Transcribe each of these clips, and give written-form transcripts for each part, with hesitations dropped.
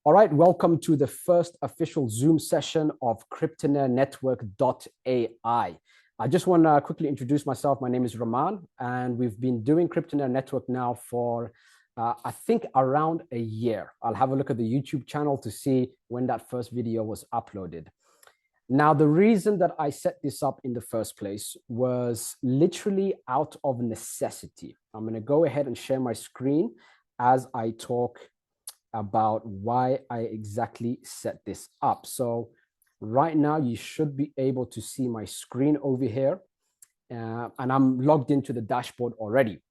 All right, welcome to the first official Zoom session of Cryptonaire Network.ai. I just want to quickly introduce myself. My name is Rahman, and we've been doing Cryptonaire Network now for, I think, around a year. I'll have a look at the YouTube channel to see when that first video was uploaded. Now, the reason that I set this up in the first place was literally out of necessity. I'm going to go ahead and share my screen as I talk about why I exactly set this up. So right now you should be able to see my screen over here, and I'm logged into the dashboard already.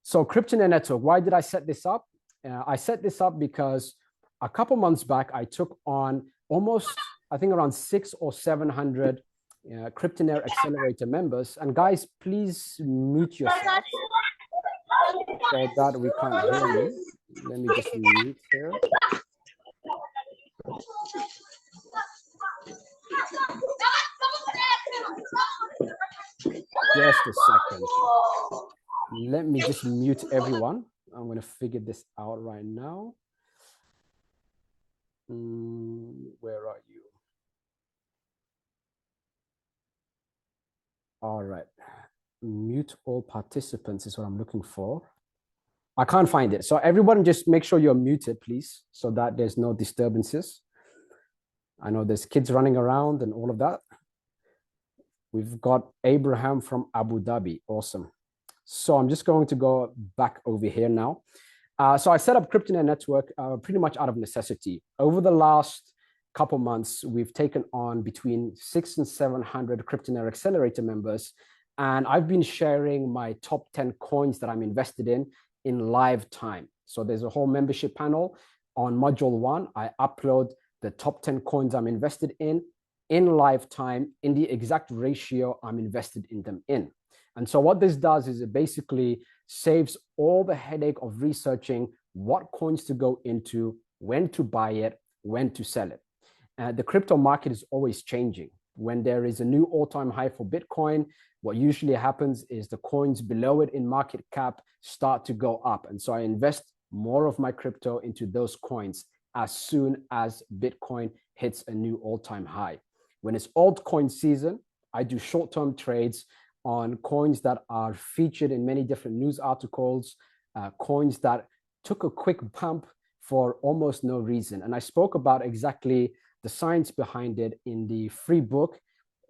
So Cryptonaire Network, why did I set this up? I set this up because a couple months back, I took on almost, I think around 600 or 700 Cryptonaire Accelerator members. And guys, please mute yourself so that we can't hear you. Let me just mute here. Just a second. Let me just mute everyone. I'm going to figure this out right now. Where are you? All right. Mute all participants is what I'm looking for. I can't find it. So everyone just make sure you're muted, please, so that there's no disturbances. I know there's kids running around and all of that. We've got Abraham from Abu Dhabi. Awesome. So I'm just going to go back over here now. So I set up Cryptonaire Network pretty much out of necessity. Over the last couple months, we've taken on between 600 and 700 Cryptonaire Accelerator members. And I've been sharing my top 10 coins that I'm invested in live time. So there's a whole membership panel. On module 1, I upload the top 10 coins I'm invested in live time in the exact ratio I'm invested in them in. And so what this does is it basically saves all the headache of researching what coins to go into, when to buy it, when to sell it. The crypto market is always changing. When there is a new all-time high for Bitcoin, what usually happens is the coins below it in market cap start to go up. And so I invest more of my crypto into those coins as soon as Bitcoin hits a new all-time high. When it's altcoin season, I do short-term trades on coins that are featured in many different news articles, coins that took a quick bump for almost no reason. And I spoke about exactly the science behind it in the free book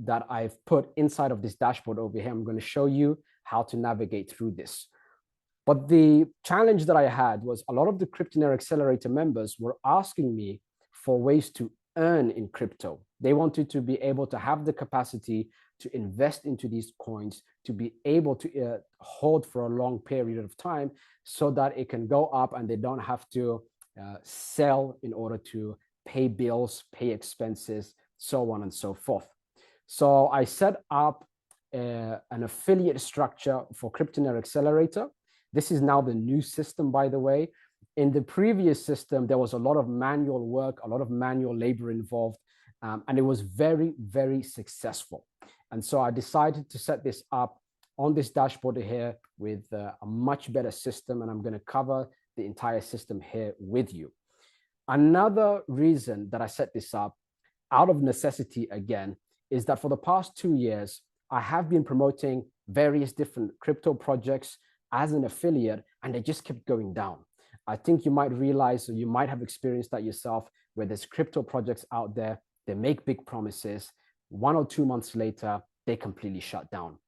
that I've put inside of this dashboard over here. I'm going to show you how to navigate through this. But the challenge that I had was a lot of the Cryptonaire Accelerator members were asking me for ways to earn in crypto. They wanted to be able to have the capacity to invest into these coins, to be able to hold for a long period of time so that it can go up and they don't have to sell in order to pay bills, pay expenses, so on and so forth. So I set up an affiliate structure for Cryptonaire Accelerator. This is now the new system, by the way. In the previous system, there was a lot of manual work, a lot of manual labor involved, and it was very, very successful. And so I decided to set this up on this dashboard here with a much better system, and I'm going to cover the entire system here with you. Another reason that I set this up out of necessity again is that for the past 2 years, I have been promoting various different crypto projects as an affiliate, and they just kept going down. I think you might realize, or you might have experienced that yourself, where there's crypto projects out there, they make big promises. 1 or 2 months later, they completely shut down.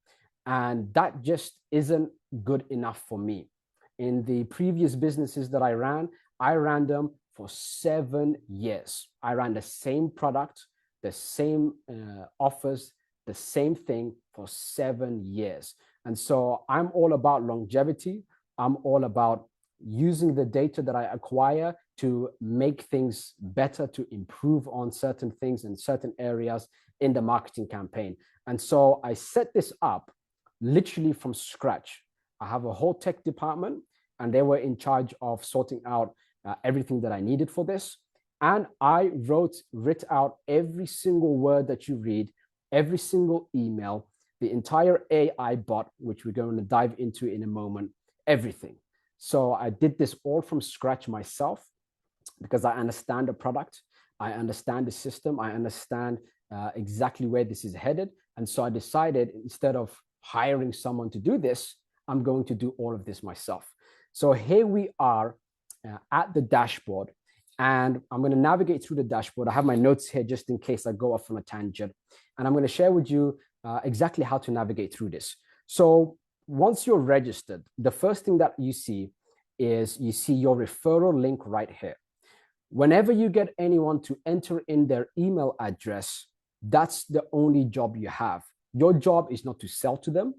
And that just isn't good enough for me. In the previous businesses that I ran them for 7 years. I ran the same product, the same offers, the same thing for 7 years. And so I'm all about longevity. I'm all about using the data that I acquire to make things better, to improve on certain things in certain areas in the marketing campaign. And so I set this up literally from scratch. I have a whole tech department, and they were in charge of sorting out everything that I needed for this. And I writ out every single word that you read, every single email, the entire AI bot, which we're going to dive into in a moment, everything. So I did this all from scratch myself. because I understand the product, I understand the system, I understand exactly where this is headed. And so I decided, instead of hiring someone to do this, I'm going to do all of this myself. So here we are at the dashboard, and I'm going to navigate through the dashboard. I have my notes here just in case I go off on a tangent, and I'm going to share with you exactly how to navigate through this. So once you're registered, the first thing that you see is you see your referral link right here. Whenever you get anyone to enter in their email address, that's the only job you have. Your job is not to sell to them.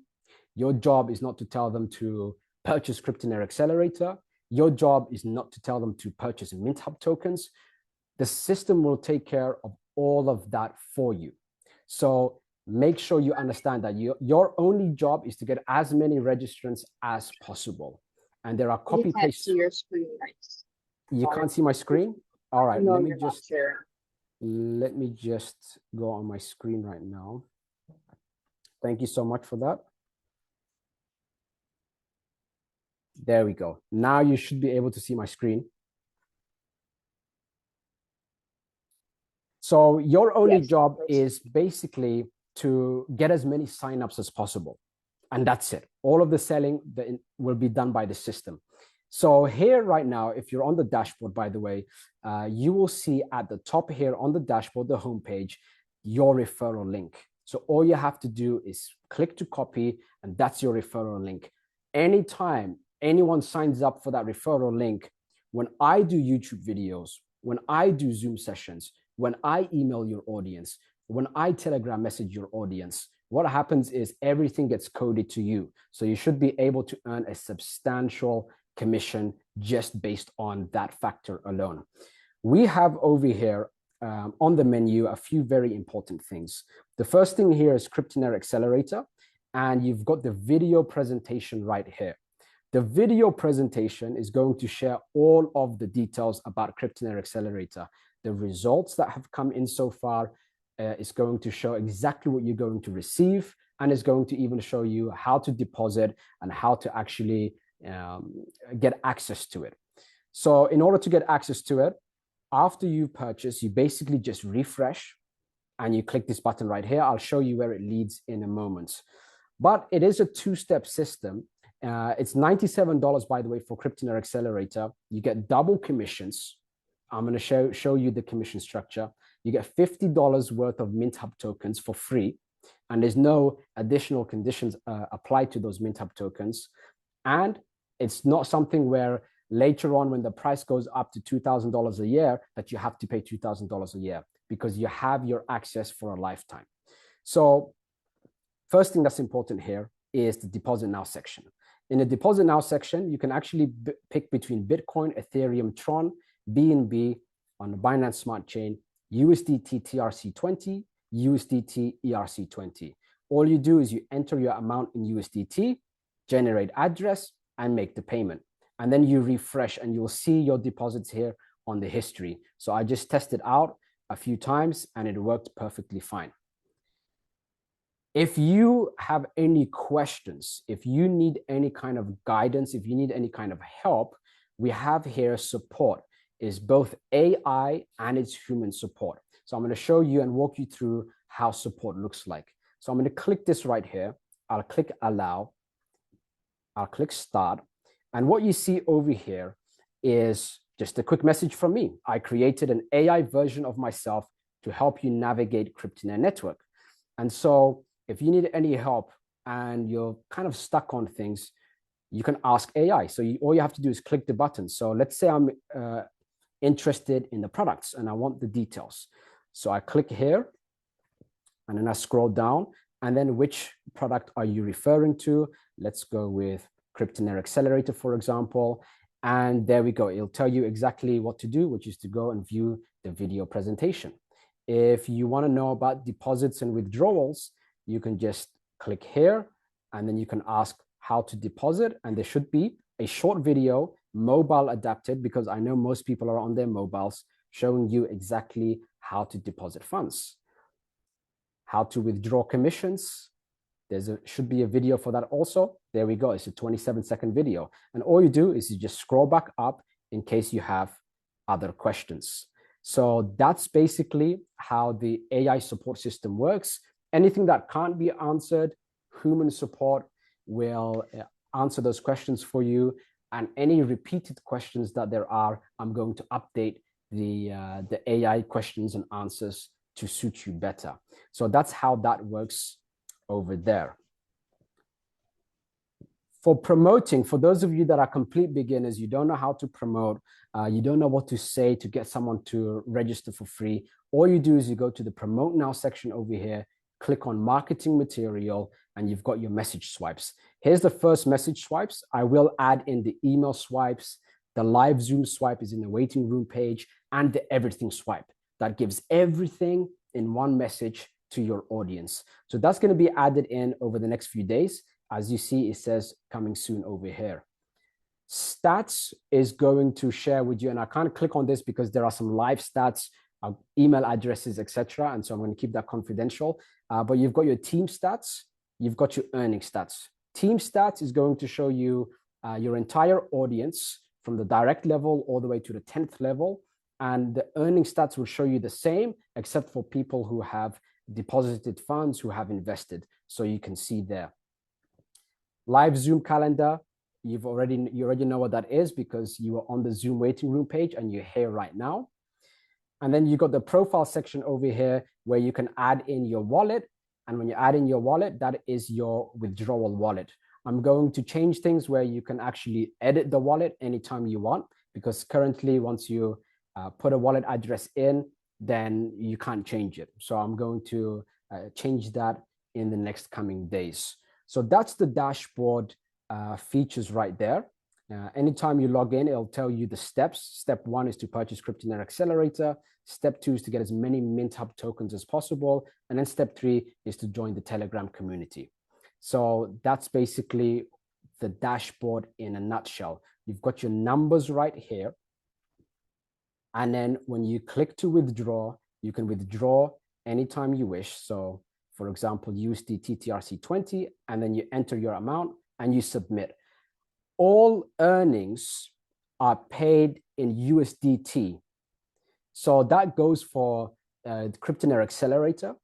Your job is not to tell them to purchase Cryptonaire Accelerator. Your job is not to tell them to purchase MintHub tokens. The system will take care of all of that for you. So make sure you understand that your only job is to get as many registrants as possible. And there are copy paste. You can't see your screen, right? You can't see my screen? All right, no, let me just go on my screen right now. Thank you so much for that. There we go. Now you should be able to see my screen. So your only job is basically to get as many signups as possible. And that's it. All of the selling will be done by the system. So here right now, if you're on the dashboard, by the way, you will see at the top here on the dashboard, the homepage, your referral link. So all you have to do is click to copy, and that's your referral link. Anytime anyone signs up for that referral link, when I do YouTube videos, when I do Zoom sessions, when I email your audience, when I Telegram message your audience, what happens is everything gets coded to you. So you should be able to earn a substantial commission just based on that factor alone. We have over here on the menu a few very important things. The first thing here is Cryptonaire Accelerator, and you've got the video presentation right here. The video presentation is going to share all of the details about Cryptonaire Accelerator. The results that have come in so far is going to show exactly what you're going to receive, and is going to even show you how to deposit and how to actually get access to it. So in order to get access to it, after you purchase, you basically just refresh and you click this button right here. I'll show you where it leads in a moment. But it is a two-step system. It's $97, by the way, for Cryptonaire Accelerator. You get double commissions. I'm going to show you the commission structure. You get $50 worth of MintHub tokens for free, and there's no additional conditions applied to those MintHub tokens. And it's not something where later on, when the price goes up to $2,000 a year, that you have to pay $2,000 a year, because you have your access for a lifetime. So first thing that's important here is the deposit now section. In the deposit now section, you can actually pick between Bitcoin, Ethereum, Tron, BNB on the Binance Smart Chain, USDT TRC20, USDT ERC20. All you do is you enter your amount in USDT, generate address, and make the payment. And then you refresh and you'll see your deposits here on the history. So I just tested out a few times and it worked perfectly fine. If you have any questions, if you need any kind of guidance, if you need any kind of help, we have here support. Is both AI and it's human support. So I'm going to show you and walk you through how support looks like. So I'm going to click this right here. I'll click allow. I'll click start. And what you see over here is just a quick message from me. I created an AI version of myself to help you navigate Cryptonaire network. And so if you need any help and you're kind of stuck on things, you can ask AI. So all you have to do is click the button. So let's say I'm interested in the products and I want the details. So I click here and then I scroll down, and then which product are you referring to? Let's go with Cryptonaire Accelerator, for example. And there we go. It'll tell you exactly what to do, which is to go and view the video presentation. If you want to know about deposits and withdrawals, you can just click here and then you can ask how to deposit. And there should be a short video, mobile adapted, because I know most people are on their mobiles, showing you exactly how to deposit funds, how to withdraw commissions. Should be a video for that also. There we go. It's a 27-second video. And all you do is you just scroll back up in case you have other questions. So that's basically how the AI support system works. Anything that can't be answered, human support will answer those questions for you. And any repeated questions that there are, I'm going to update the AI questions and answers to suit you better. So that's how that works over there. For promoting, for those of you that are complete beginners, you don't know how to promote, you don't know what to say to get someone to register for free, all you do is you go to the Promote Now section over here, click on Marketing Material, and you've got your message swipes. Here's the first message swipes. I will add in the email swipes. The live Zoom swipe is in the waiting room page, and the everything swipe. That gives everything in one message to your audience. So that's going to be added in over the next few days. As you see, it says coming soon over here. Stats is going to share with you, and I can't click on this because there are some live stats, email addresses, etc. And so I'm going to keep that confidential. But you've got your team stats, you've got your earning stats. Team stats is going to show you your entire audience from the direct level all the way to the 10th level. And the earning stats will show you the same, except for people who have deposited funds, who have invested. So you can see there. Live Zoom calendar, you already know what that is because you are on the Zoom waiting room page and you're here right now. And then you got the profile section over here where you can add in your wallet. And when you add in your wallet, that is your withdrawal wallet. I'm going to change things where you can actually edit the wallet anytime you want, because currently once you put a wallet address in, then you can't change it. So I'm going to change that in the next coming days. So that's the dashboard features right there. Anytime you log in, it'll tell you the steps. Step 1 is to purchase Cryptonaire Accelerator. Step 2 is to get as many MintHub tokens as possible. And then step 3 is to join the Telegram community. So that's basically the dashboard in a nutshell. You've got your numbers right here. And then when you click to withdraw, you can withdraw anytime you wish. So for example, USD TTRC20, and then you enter your amount and you submit. All earnings are paid in USDT. So that goes for the Cryptonaire Accelerator,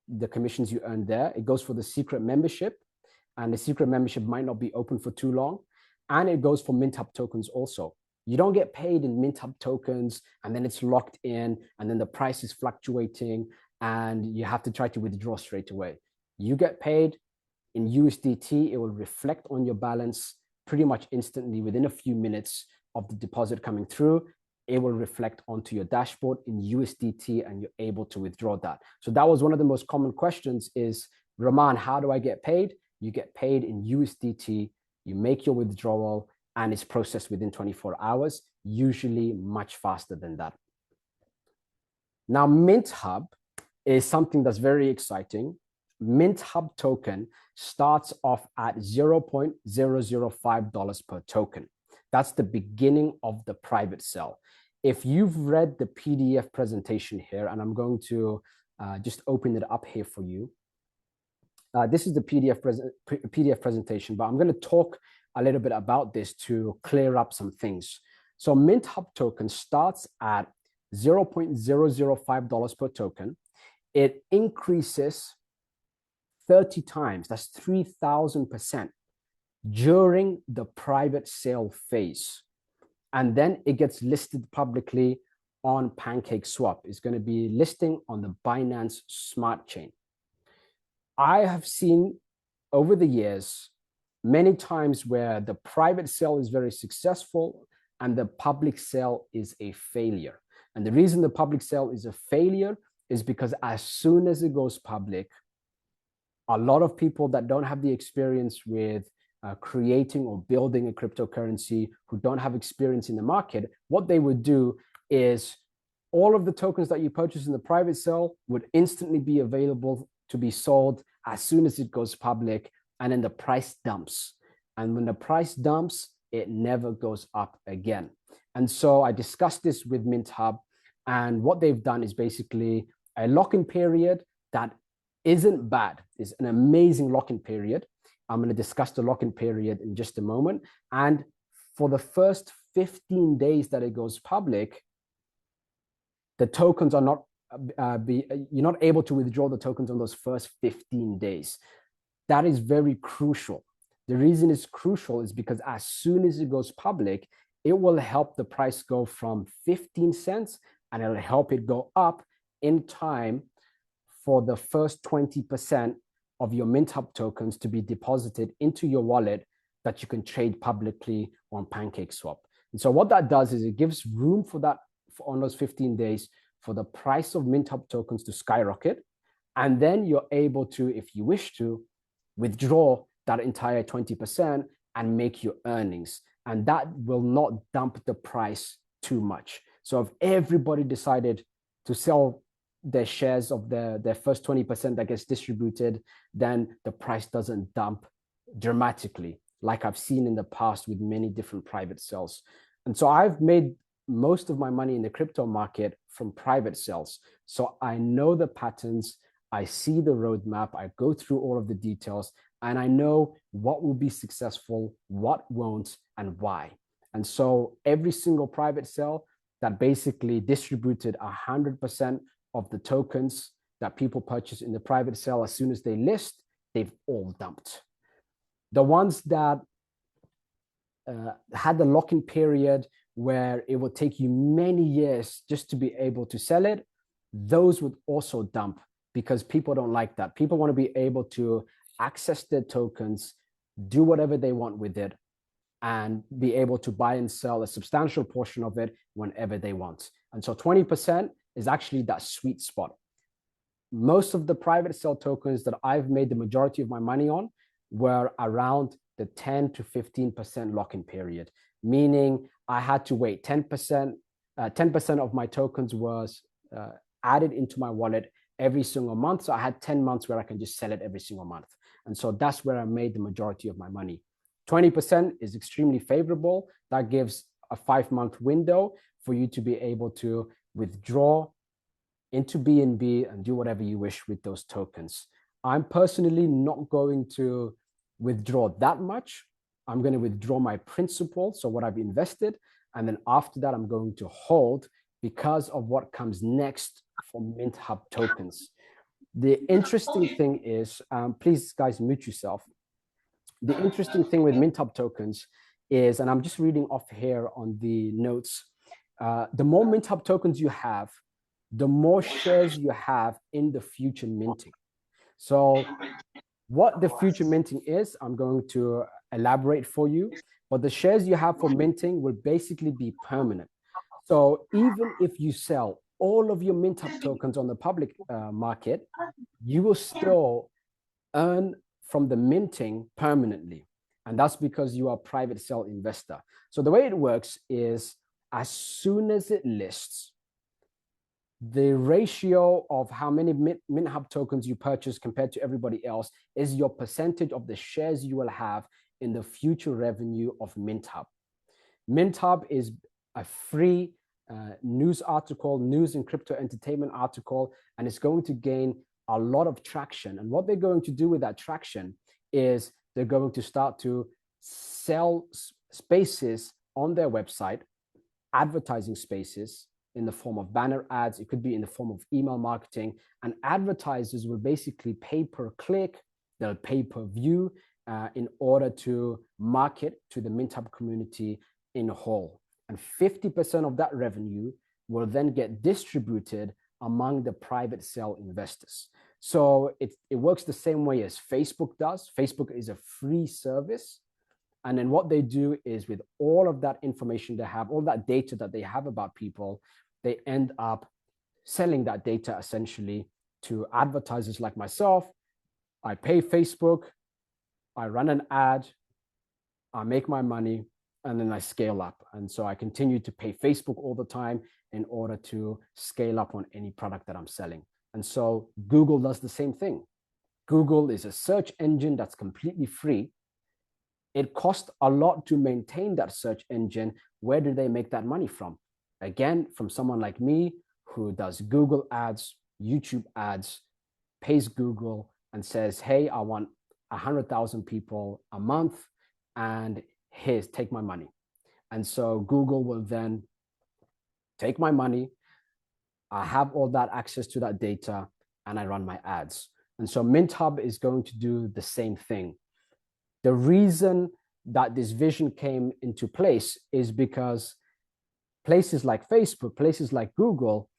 the commissions you earn there. It goes for the secret membership, and the secret membership might not be open for too long. And it goes for MintHub tokens also. You don't get paid in MintHub tokens, and then it's locked in, and then the price is fluctuating, and you have to try to withdraw straight away. You get paid in USDT. It will reflect on your balance pretty much instantly within a few minutes of the deposit coming through. It will reflect onto your dashboard in USDT, and you're able to withdraw that. So that was one of the most common questions is, Rahman, how do I get paid? You get paid in USDT, you make your withdrawal, and it's processed within 24 hours, usually much faster than that. Now, MintHub is something that's very exciting. MintHub token starts off at $0.005 per token. That's the beginning of the private sale. If you've read the PDF presentation here, and I'm going to just open it up here for you. This is the PDF presentation, but I'm going to talk a little bit about this to clear up some things. So MintHub token starts at $0.005 per token. It increases 30 times, that's 3,000% during the private sale phase. And then it gets listed publicly on PancakeSwap. It's going to be listing on the Binance Smart Chain. I have seen over the years many times where the private sale is very successful and the public sale is a failure. And the reason the public sale is a failure is because as soon as it goes public, a lot of people that don't have the experience with creating or building a cryptocurrency, who don't have experience in the market, what they would do is all of the tokens that you purchase in the private sale would instantly be available to be sold as soon as it goes public, and then the price dumps. And when the price dumps, it never goes up again. And so I discussed this with MintHub, and what they've done is basically a lock-in period that isn't bad. It's an amazing lock-in period. I'm going to discuss the lock-in period in just a moment. And for the first 15 days that it goes public, the tokens are not you're not able to withdraw the tokens on those first 15 days. That is very crucial. The reason it's crucial is because as soon as it goes public, it will help the price go from 15 cents and it'll help it go up in time for the first 20% of your MintHub tokens to be deposited into your wallet that you can trade publicly on PancakeSwap. And so what that does is it gives room for that on those 15 days for the price of MintHub tokens to skyrocket. And then you're able to, if you wish to, withdraw that entire 20% and make your earnings. And that will not dump the price too much. So if everybody decided to sell their shares of their first 20% that gets distributed, then the price doesn't dump dramatically, like I've seen in the past with many different private sales. And so I've made most of my money in the crypto market from private sales. So I know the patterns, I see the roadmap, I go through all of the details, and I know what will be successful, what won't, and why. And so every single private sale that basically distributed 100% of the tokens that people purchase in the private sale, as soon as they list, they've all dumped. The ones that had the lock-in period where it would take you many years just to be able to sell it, those would also dump because people don't like that. People want to be able to access their tokens, do whatever they want with it, and be able to buy and sell a substantial portion of it whenever they want. And so 20% is actually that sweet spot. Most of the private sale tokens that I've made the majority of my money on were around the 10 to 15% lock-in period, meaning I had to wait 10%. 10% of my tokens was added into my wallet every single month. So I had 10 months where I can just sell it every single month. And so that's where I made the majority of my money. 20% is extremely favorable. That gives a 5-month window for you to be able to withdraw into BNB and do whatever you wish with those tokens. I'm personally not going to withdraw that much. I'm going to withdraw my principal, so what I've invested, and then after that, I'm going to hold because of what comes next for MintHub tokens. The interesting thing is, please guys mute yourself. The interesting thing with MintHub tokens is, and I'm just reading off here on the notes, the more MintHub tokens you have, the more shares you have in the future minting. So what the future minting is, I'm going to elaborate for you, but the shares you have for minting will basically be permanent. So even if you sell all of your MintHub tokens on the public market, you will still earn from the minting permanently. And that's because you are a private sale investor. So the way it works is as soon as it lists, the ratio of how many MintHub tokens you purchase compared to everybody else is your percentage of the shares you will have in the future revenue of MintHub. MintHub is a free news article, news and crypto entertainment article, and it's going to gain a lot of traction. And what they're going to do with that traction is they're going to start to sell spaces on their website, advertising spaces in the form of banner ads. It could be in the form of email marketing, and advertisers will basically pay per click, they'll pay per view in order to market to the MintHub community in whole. And 50% of that revenue will then get distributed among the private sale investors. So it works the same way as Facebook does. Facebook is a free service. And then what they do is with all of that information they have, all that data that they have about people, they end up selling that data essentially to advertisers like myself. I pay Facebook, I run an ad, I make my money, and then I scale up. And so I continue to pay Facebook all the time in order to scale up on any product that I'm selling. And so Google does the same thing. Google is a search engine that's completely free. It costs a lot to maintain that search engine. Where do they make that money from? Again, from someone like me who does Google ads, YouTube ads, pays Google and says, hey, I want 100,000 people a month and here's, take my money. And so Google will then take my money, I have all that access to that data, and I run my ads. And so MintHub is going to do the same thing. The reason that this vision came into place is because places like Facebook, places like Google,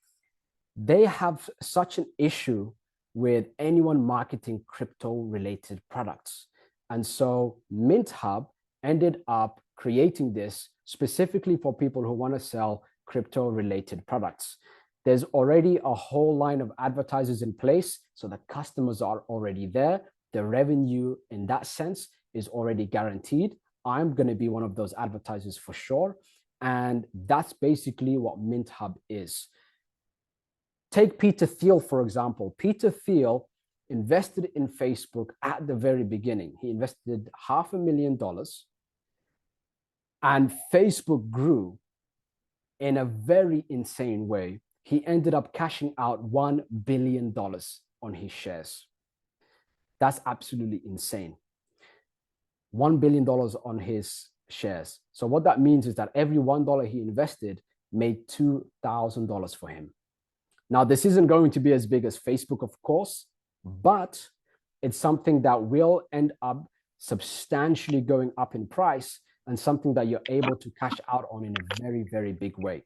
they have such an issue with anyone marketing crypto-related products. And so MintHub ended up creating this specifically for people who want to sell crypto-related products. There's already a whole line of advertisers in place, so the customers are already there. The revenue in that sense is already guaranteed. I'm going to be one of those advertisers for sure. And that's basically what MintHub is. Take Peter Thiel, for example. Peter Thiel invested in Facebook at the very beginning. He invested $500,000, and Facebook grew in a very insane way. He ended up cashing out $1 billion on his shares. That's absolutely insane. $1 billion on his shares. So what that means is that every $1 he invested made $2,000 for him. Now, this isn't going to be as big as Facebook, of course, but it's something that will end up substantially going up in price and something that you're able to cash out on in a very, very big way.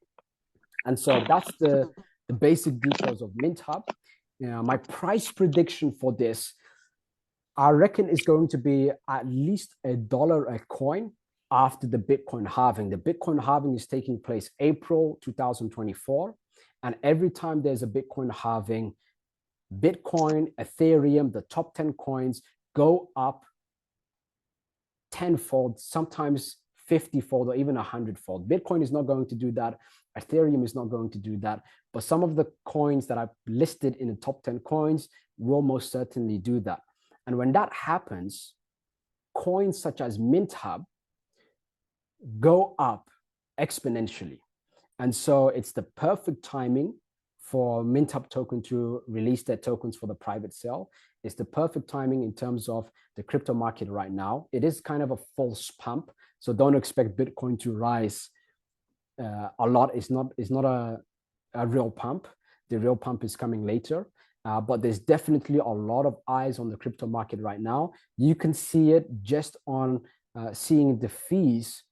And so that's the basic details of MintHub. My price prediction for this, I reckon, is going to be at least $1 a coin after the Bitcoin halving. The Bitcoin halving is taking place April 2024. And every time there's a Bitcoin halving, Bitcoin, Ethereum, the top 10 coins go up tenfold, sometimes 50-fold, or even 100-fold. Bitcoin is not going to do that. Ethereum is not going to do that. But some of the coins that are listed in the top 10 coins will most certainly do that. And when that happens, coins such as MintHub go up exponentially. And so it's the perfect timing for MintHub token to release their tokens for the private sale. It's the perfect timing in terms of the crypto market right now. It is kind of a false pump. So don't expect Bitcoin to rise a lot. It's not a real pump. The real pump is coming later. But there's definitely a lot of eyes on the crypto market right now. You can see it just on seeing the fees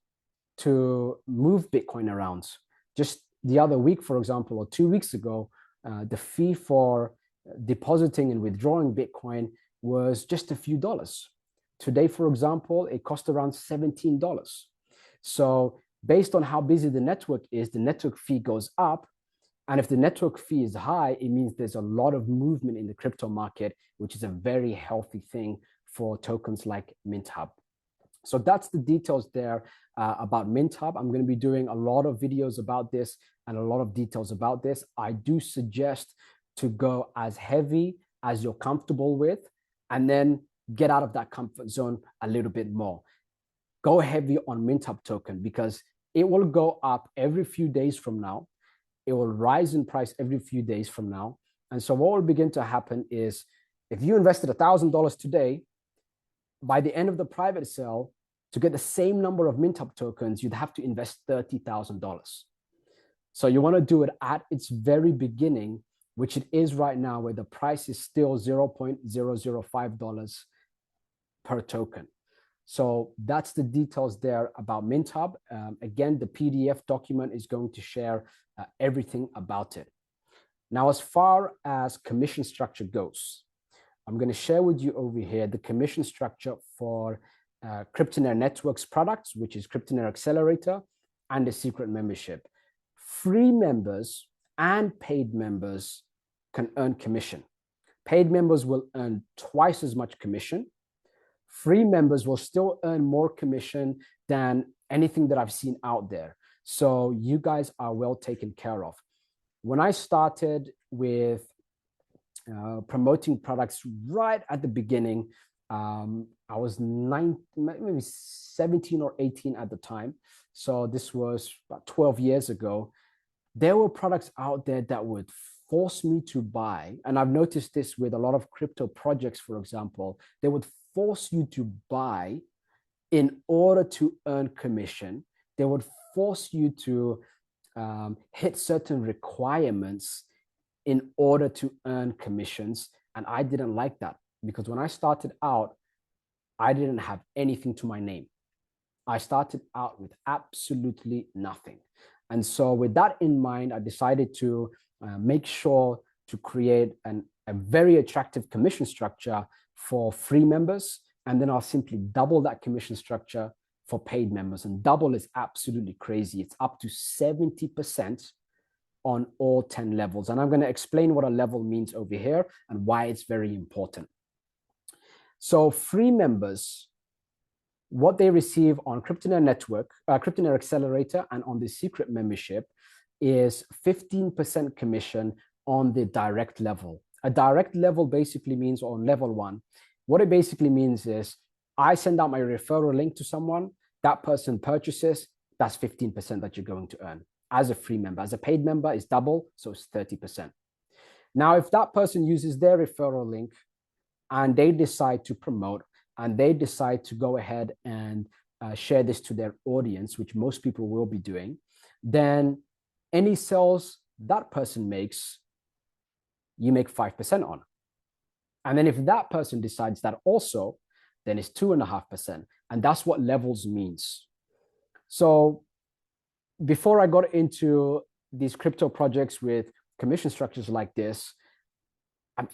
to move Bitcoin around. Just the other week, for example, or 2 weeks ago, the fee for depositing and withdrawing Bitcoin was just a few dollars. Today, for example, it cost around $17. So based on how busy the network is, the network fee goes up. And if the network fee is high, it means there's a lot of movement in the crypto market, which is a very healthy thing for tokens like MintHub. So that's the details there about MintHub. I'm going to be doing a lot of videos about this and a lot of details about this. I do suggest to go as heavy as you're comfortable with, and then get out of that comfort zone a little bit more. Go heavy on MintHub token because it will go up every few days from now. It will rise in price every few days from now. And so what will begin to happen is if you invested $1,000 today, by the end of the private sale, to get the same number of MintHub tokens, you'd have to invest $30,000. So you want to do it at its very beginning, which it is right now, where the price is still $0.005 per token. So that's the details there about MintHub. Again, the PDF document is going to share everything about it. Now, as far as commission structure goes, I'm going to share with you over here the commission structure for Cryptonaire Networks products, which is Cryptonaire Accelerator and the secret membership. Free members and paid members can earn commission. Paid members will earn twice as much commission. Free members will still earn more commission than anything that I've seen out there. So you guys are well taken care of. When I started with promoting products right at the beginning, I was maybe 17 or 18 at the time. So this was about 12 years ago. There were products out there that would force me to buy. And I've noticed this with a lot of crypto projects, for example. They would force you to buy in order to earn commission. They would force you to hit certain requirements in order to earn commissions. And I didn't like that, because when I started out, I didn't have anything to my name. I started out with absolutely nothing. And so with that in mind, I decided to make sure to create a very attractive commission structure for free members. And then I'll simply double that commission structure for paid members. And double is absolutely crazy. It's up to 70% on all 10 levels. And I'm going to explain what a level means over here and why it's very important. So free members, what they receive on Cryptonaire Network, Cryptonaire Accelerator, and on the secret membership is 15% commission on the direct level. A direct level basically means on level 1, what it basically means is I send out my referral link to someone, that person purchases, that's 15% that you're going to earn as a free member. As a paid member, it's double, so it's 30%. Now, if that person uses their referral link and they decide to promote, and they decide to go ahead and share this to their audience, which most people will be doing, then any sales that person makes, you make 5% on. And then if that person decides that also, then it's 2.5%. And that's what levels means. So before I got into these crypto projects with commission structures like this,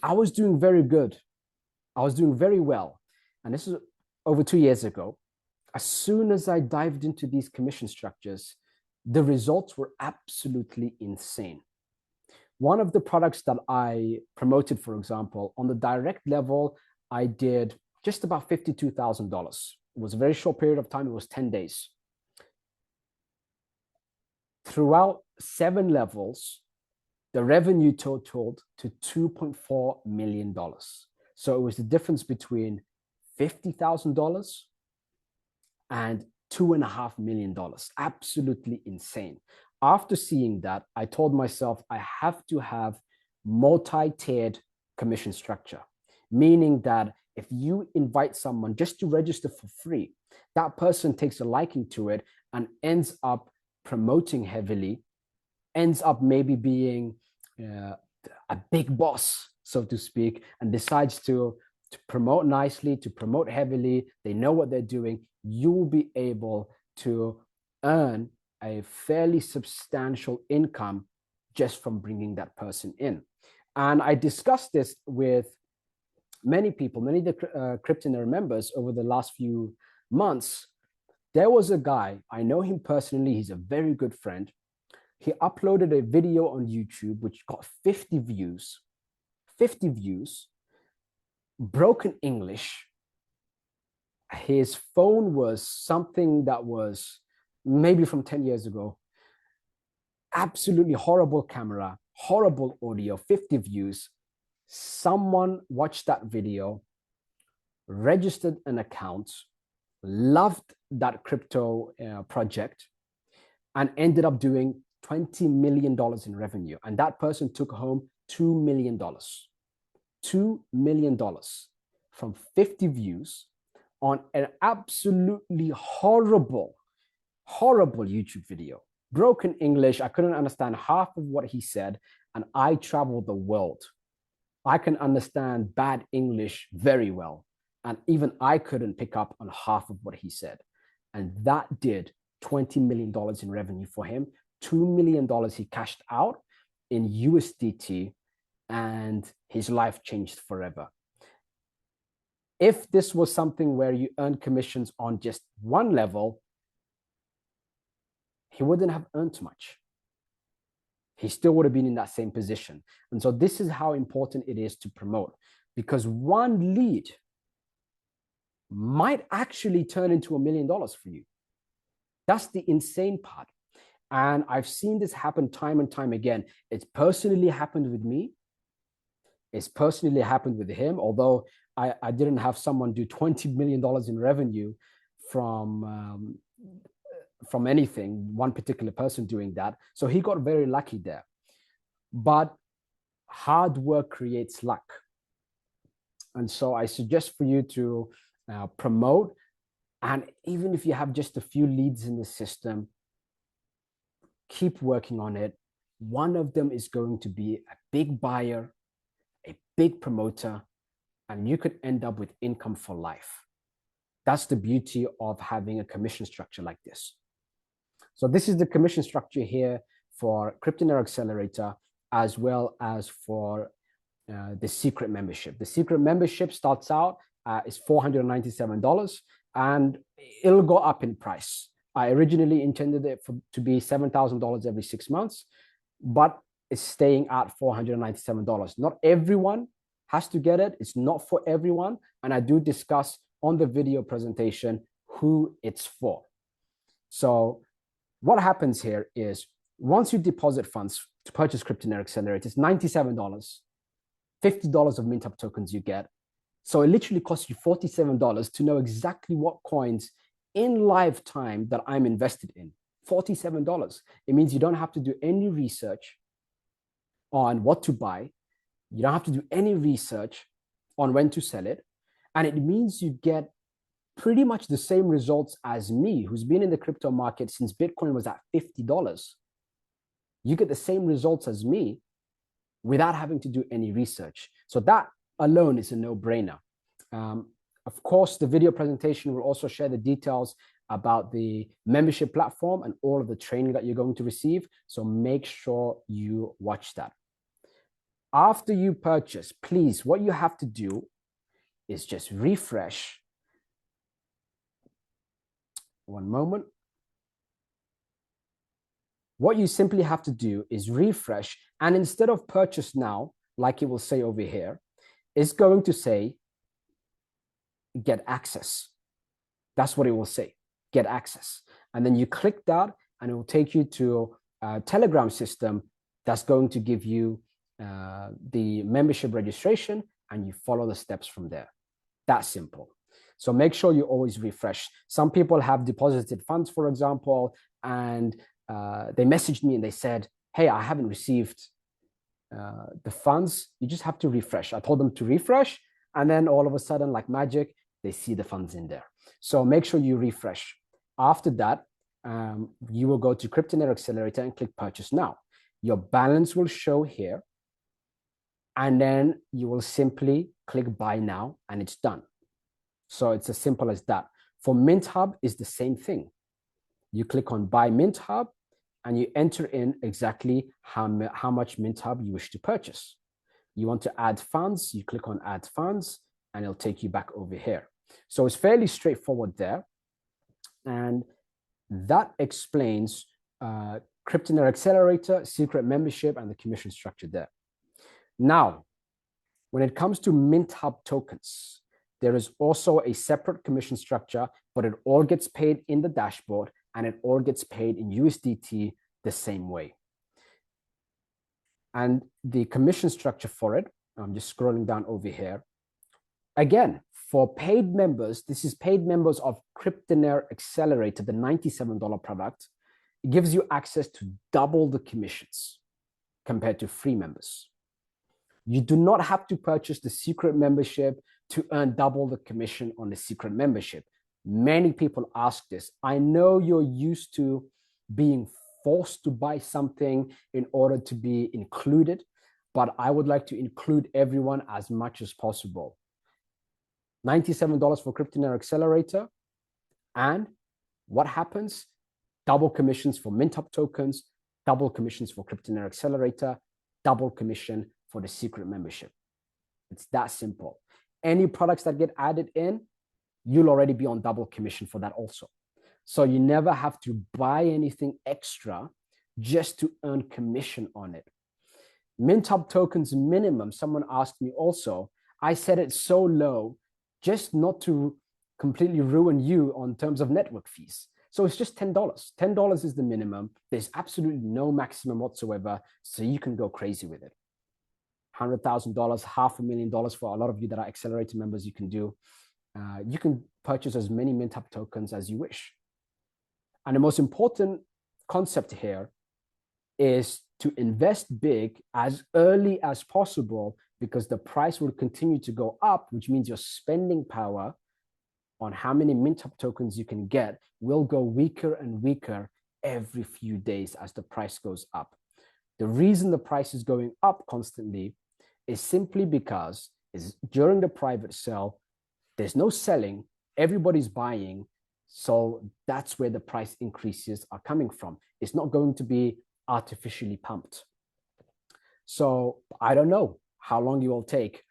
I was doing very good. I was doing very well. And this is over 2 years ago. As soon as I dived into these commission structures, the results were absolutely insane. One of the products that I promoted, for example, on the direct level, I did just about $52,000. It was a very short period of time. It was 10 days. Throughout 7 levels, the revenue totaled to $2.4 million. So it was the difference between $50,000 and $2.5 million. Absolutely insane. After seeing that, I told myself I have to have multi-tiered commission structure, meaning that if you invite someone just to register for free, that person takes a liking to it and ends up promoting heavily, ends up maybe being a big boss, so to speak, and decides to promote nicely, to promote heavily, they know what they're doing, you will be able to earn a fairly substantial income just from bringing that person in. And I discussed this with many people, many of the Cryptonaire members over the last few months. There was a guy, I know him personally, he's a very good friend. He uploaded a video on YouTube which got 50 views, broken English. His phone was something that was maybe from 10 years ago. Absolutely horrible camera, horrible audio, 50 views. Someone watched that video, registered an account, loved that crypto project, and ended up doing $20 million in revenue. And that person took home $2 million. $2 million from 50 views on an absolutely horrible YouTube video. Broken English. I couldn't understand half of what he said. And I travel the world. I can understand bad English very well. And even I couldn't pick up on half of what he said. And that did $20 million in revenue for him. $2 million he cashed out in USDT, and his life changed forever. If this was something where you earn commissions on just one level, he wouldn't have earned much. He still would have been in that same position. And so this is how important it is to promote, because one lead might actually turn into $1 million for you. That's the insane part. And I've seen this happen time and time again. It's personally happened with me. It's personally happened with him, although I didn't have someone do $20 million in revenue from anything, one particular person doing that. So he got very lucky there. But hard work creates luck. And so I suggest for you to promote. And even if you have just a few leads in the system, keep working on it. one of them is going to be a big buyer, a big promoter, and you could end up with income for life. That's the beauty of having a commission structure like this. So this is the commission structure here for Cryptonaire Accelerator, as well as for the secret membership. The secret membership starts out is $497, and it'll go up in price. I originally intended it to be $7,000 every 6 months, but it's staying at $497. Not everyone has to get it. It's not for everyone. And I do discuss on the video presentation who it's for. So what happens here is once you deposit funds to purchase Cryptonaire Accelerator, it's $97, $50 of MintHub tokens you get. So it literally costs you $47 to know exactly what coins in lifetime that I'm invested in. $47. It means you don't have to do any research on what to buy. You don't have to do any research on when to sell it. And it means you get pretty much the same results as me, who's been in the crypto market since Bitcoin was at $50. You get the same results as me without having to do any research. So that alone is a no-brainer. Of course, the video presentation will also share the details about the membership platform and all of the training that you're going to receive. So make sure you watch that. After you purchase, please, what you have to do is just refresh. One moment. What you simply have to do is refresh, and instead of purchase now, like it will say over here, it's going to say get access. That's what it will say, get access. And then you click that and it will take you to a Telegram system that's going to give you the membership registration, and you follow the steps from there. That's simple. So make sure you always refresh. Some people have deposited funds, for example, and they messaged me and they said, hey, I haven't received the funds. You just have to refresh. I told them to refresh, and then all of a sudden, like magic, they see the funds in there. So make sure you refresh. After that, you will go to Cryptonaire Accelerator and click Purchase Now. Your balance will show here, and then you will simply click Buy Now, and it's done. So it's as simple as that. For MintHub, it's the same thing. You click on Buy MintHub, and you enter in exactly how much MintHub you wish to purchase. You want to add funds, you click on Add Funds, and it'll take you back over here. So it's fairly straightforward there. And that explains Cryptonaire Accelerator, secret membership, and the commission structure there. Now, when it comes to MintHub tokens, there is also a separate commission structure, but it all gets paid in the dashboard, and it all gets paid in USDT the same way. And the commission structure for it, I'm just scrolling down over here. Again, for paid members, this is paid members of Cryptonaire Accelerator, the $97 product. It gives you access to double the commissions compared to free members. You do not have to purchase the secret membership to earn double the commission on the secret membership. Many people ask this. I know you're used to being forced to buy something in order to be included, but I would like to include everyone as much as possible. $97 for Cryptonaire Accelerator. And what happens? Double commissions for MintHub tokens, double commissions for Cryptonaire Accelerator, double commission for the secret membership. It's that simple. Any products that get added in, you'll already be on double commission for that also. So you never have to buy anything extra just to earn commission on it. MintHub tokens minimum, someone asked me also, I set it so low just not to completely ruin you on terms of network fees. So it's just $10. $10 is the minimum. There's absolutely no maximum whatsoever, so you can go crazy with it. $100,000, $500,000 for a lot of you that are Accelerator members, you can do. You can purchase as many MintHub tokens as you wish. And the most important concept here is to invest big as early as possible, because the price will continue to go up, which means your spending power on how many MintHub tokens you can get will go weaker and weaker every few days as the price goes up. The reason the price is going up constantly is simply because during the private sale, there's no selling, everybody's buying. So that's where the price increases are coming from. It's not going to be artificially pumped. So I don't know how long it will take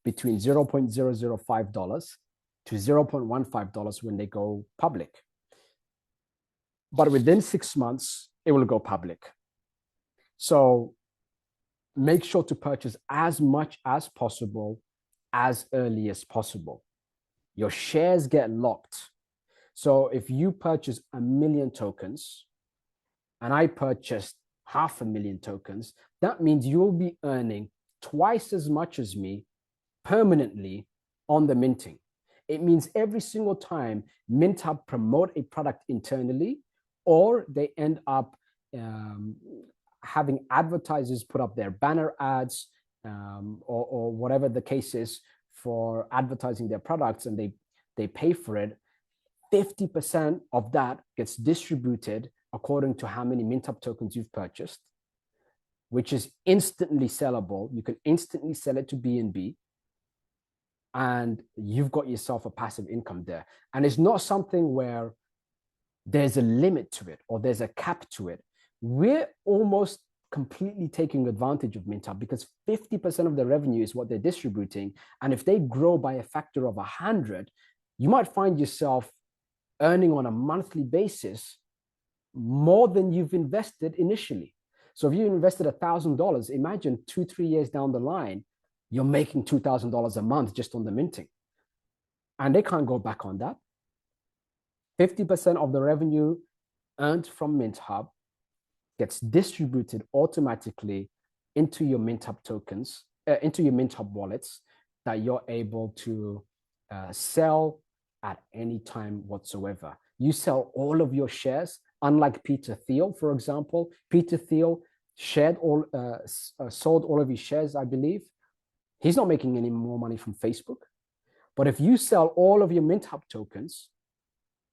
between $0.005 to $0.15 when they go public. But within 6 months, it will go public. So make sure to purchase as much as possible, as early as possible. Your shares get locked. So if you purchase 1 million tokens and I purchased 500,000 tokens, that means you'll be earning twice as much as me permanently on the minting. It means every single time MintHub promote a product internally, or they end up having advertisers put up their banner ads or whatever the case is for advertising their products, and they pay for it, 50% of that gets distributed according to how many MintHub tokens you've purchased, which is instantly sellable. You can instantly sell it to BNB, and you've got yourself a passive income there. And it's not something where there's a limit to it or there's a cap to it. We're almost completely taking advantage of MintHub because 50% of the revenue is what they're distributing. And if they grow by a factor of 100, you might find yourself earning on a monthly basis more than you've invested initially. So if you invested $1,000, imagine 2-3 years down the line, you're making $2,000 a month just on the minting. And they can't go back on that. 50% of the revenue earned from MintHub gets distributed automatically into your MintHub tokens, into your MintHub wallets that you're able to sell at any time whatsoever. You sell all of your shares, unlike Peter Thiel, for example. Peter Thiel sold all of his shares, I believe. He's not making any more money from Facebook. But if you sell all of your MintHub tokens,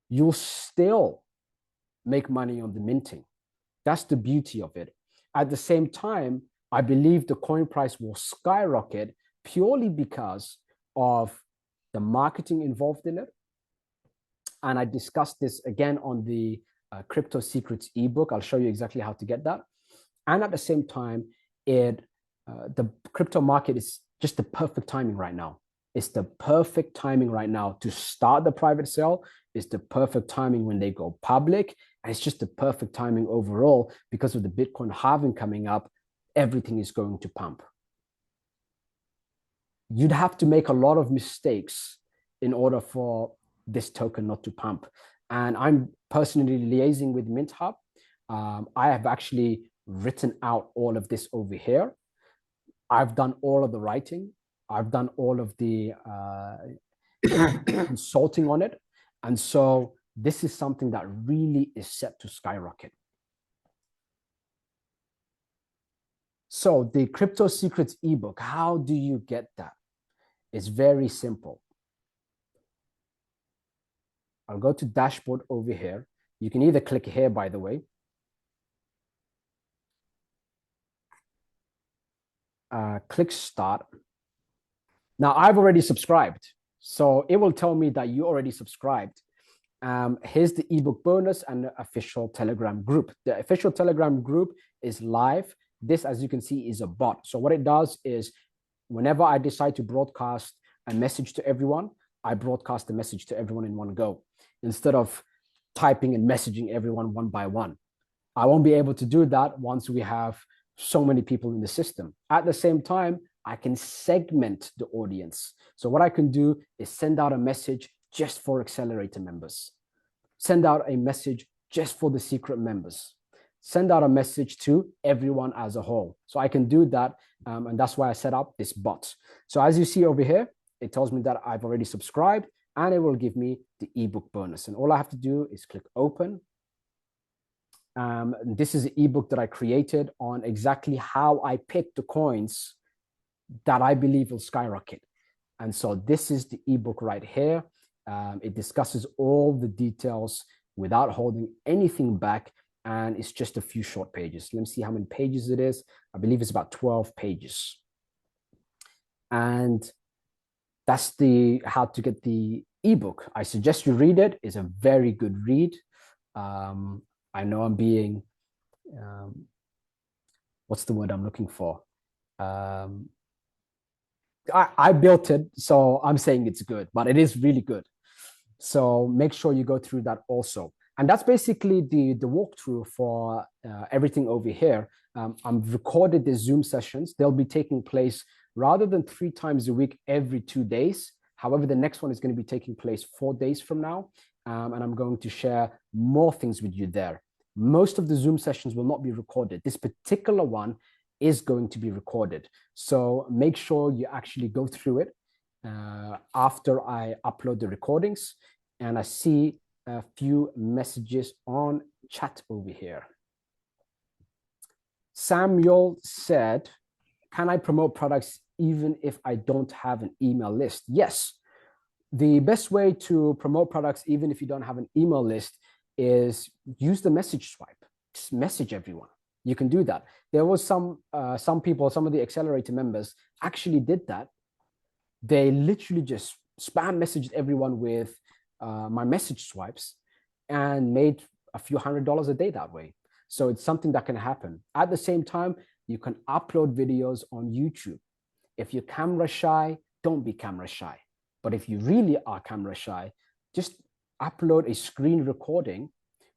you'll still make money on the minting. That's the beauty of it. At the same time, I believe the coin price will skyrocket purely because of the marketing involved in it. And I discussed this again on the Crypto Secrets ebook. I'll show you exactly how to get that. And at the same time, the crypto market is just the perfect timing right now. It's the perfect timing right now to start the private sale. It's the perfect timing when they go public. And it's just the perfect timing overall because of the Bitcoin halving coming up. Everything is going to pump. You'd have to make a lot of mistakes in order for this token not to pump. And I'm personally liaising with MintHub. I have actually written out all of this over here. I've done all of the writing. I've done all of the consulting on it. And so this is something that really is set to skyrocket. So the Crypto Secrets ebook, how do you get that? It's very simple. I'll go to dashboard over here. You can either click here, by the way. Click start. Now I've already subscribed. So it will tell me that you already subscribed. Here's the ebook bonus and the official Telegram group. The official Telegram group is live. This, as you can see, is a bot. So what it does is whenever I decide to broadcast a message to everyone, I broadcast the message to everyone in one go instead of typing and messaging everyone one by one. I won't be able to do that once we have so many people in the system. At the same time, I can segment the audience. So what I can do is send out a message just for accelerator members, send out a message just for the secret members, send out a message to everyone as a whole. So I can do that. And that's why I set up this bot. So as you see over here, it tells me that I've already subscribed and it will give me the ebook bonus. And all I have to do is click open. This is an ebook that I created on exactly how I pick the coins that I believe will skyrocket. And so this is the ebook right here. It discusses all the details without holding anything back. and it's just a few short pages. Let me see how many pages it is. I believe it's about 12 pages. And that's the how to get the ebook. I suggest you read it. It's a very good read. I know I'm being, what's the word I'm looking for? I built it, so I'm saying it's good, but it is really good. So make sure you go through that also. And that's basically the walkthrough for everything over here. I've recorded the Zoom sessions. They'll be taking place rather than 3 times a week, every 2 days. However, the next one is going to be taking place 4 days from now. And I'm going to share more things with you there. Most of the Zoom sessions will not be recorded. This particular one is going to be recorded. So make sure you actually go through it after I upload the recordings. And I see a few messages on chat over here. Samuel said, can I promote products even if I don't have an email list? Yes. The best way to promote products, even if you don't have an email list, is use the message swipe. Just message everyone. You can do that. There was some people, some of the accelerator members actually did that. They literally just spam messaged everyone with my message swipes and made a few $100s a day that way. So it's something that can happen. At the same time, you can upload videos on YouTube. If you're camera shy, don't be camera shy. But if you really are camera shy, just upload a screen recording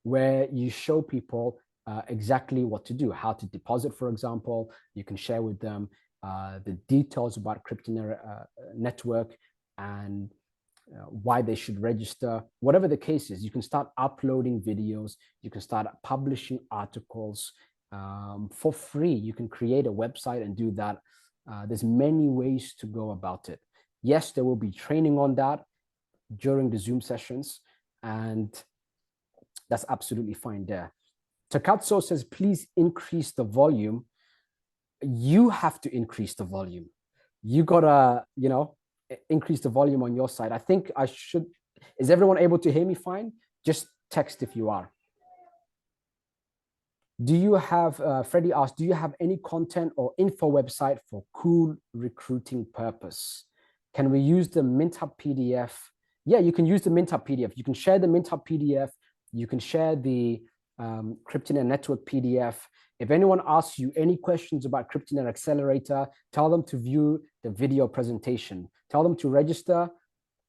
where you show people exactly what to do, how to deposit, for example. You can share with them the details about Cryptonaire network and why they should register. Whatever the case is, you can start uploading videos. You can start publishing articles for free. You can create a website and do that. There's many ways to go about it. Yes, there will be training on that during the Zoom sessions, and that's absolutely fine there. Takatso says, please increase the volume. You have to increase the volume. You gotta, increase the volume on your side. I think I should. Is everyone able to hear me fine? Just text if you are. Do you have, Freddie asked, do you have any content or info website for cool recruiting purpose? Can we use the MintHub PDF? Yeah, you can use the MintHub PDF. You can share the MintHub PDF. You can share the Cryptonaire Network PDF. If anyone asks you any questions about Cryptonaire Accelerator, tell them to view the video presentation. Tell them to register,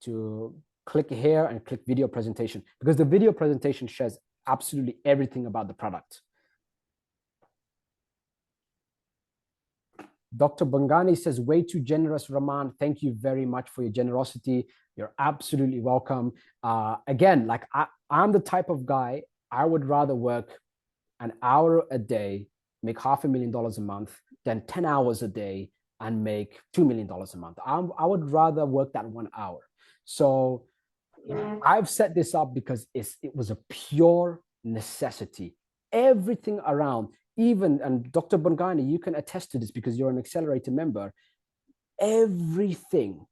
to click here and click video presentation, because the video presentation shares absolutely everything about the product. Dr. Bangani says, way too generous, Rahman. Thank you very much for your generosity. You're absolutely welcome. Again, like I'm the type of guy, I would rather work an hour a day, make $500,000 a month, than 10 hours a day and make $2 million a month. I would rather work that 1 hour. So I've set this up because it was a pure necessity. Everything around, even, and Dr. Bongani, you can attest to this because you're an accelerator member, everything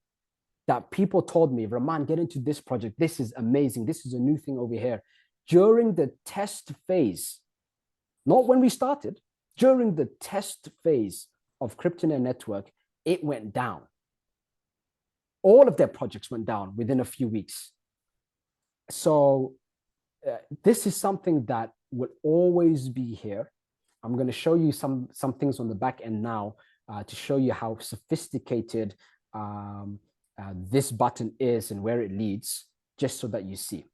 that people told me, Rahman, get into this project. This is amazing. This is a new thing over here. During the test phase, not when we started, during the test phase of Cryptonaire Network, it went down. All of their projects went down within a few weeks. So this is something that will always be here. I'm going to show you some things on the back end now to show you how sophisticated this button is and where it leads, just so that you see.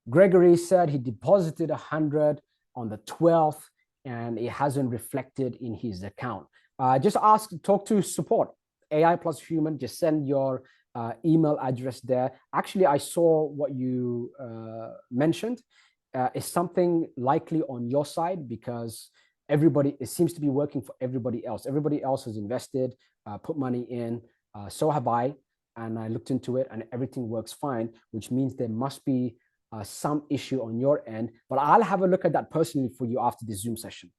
Gregory said he deposited 100 on the 12th and it hasn't reflected in his account. Just talk to support, AI Plus Human, just send your email address there. Actually, I saw what you mentioned. Is something likely on your side because it seems to be working for everybody else. Everybody else has invested, put money in, so have I, and I looked into it and everything works fine, which means there must be some issue on your end, but I'll have a look at that personally for you after this Zoom session.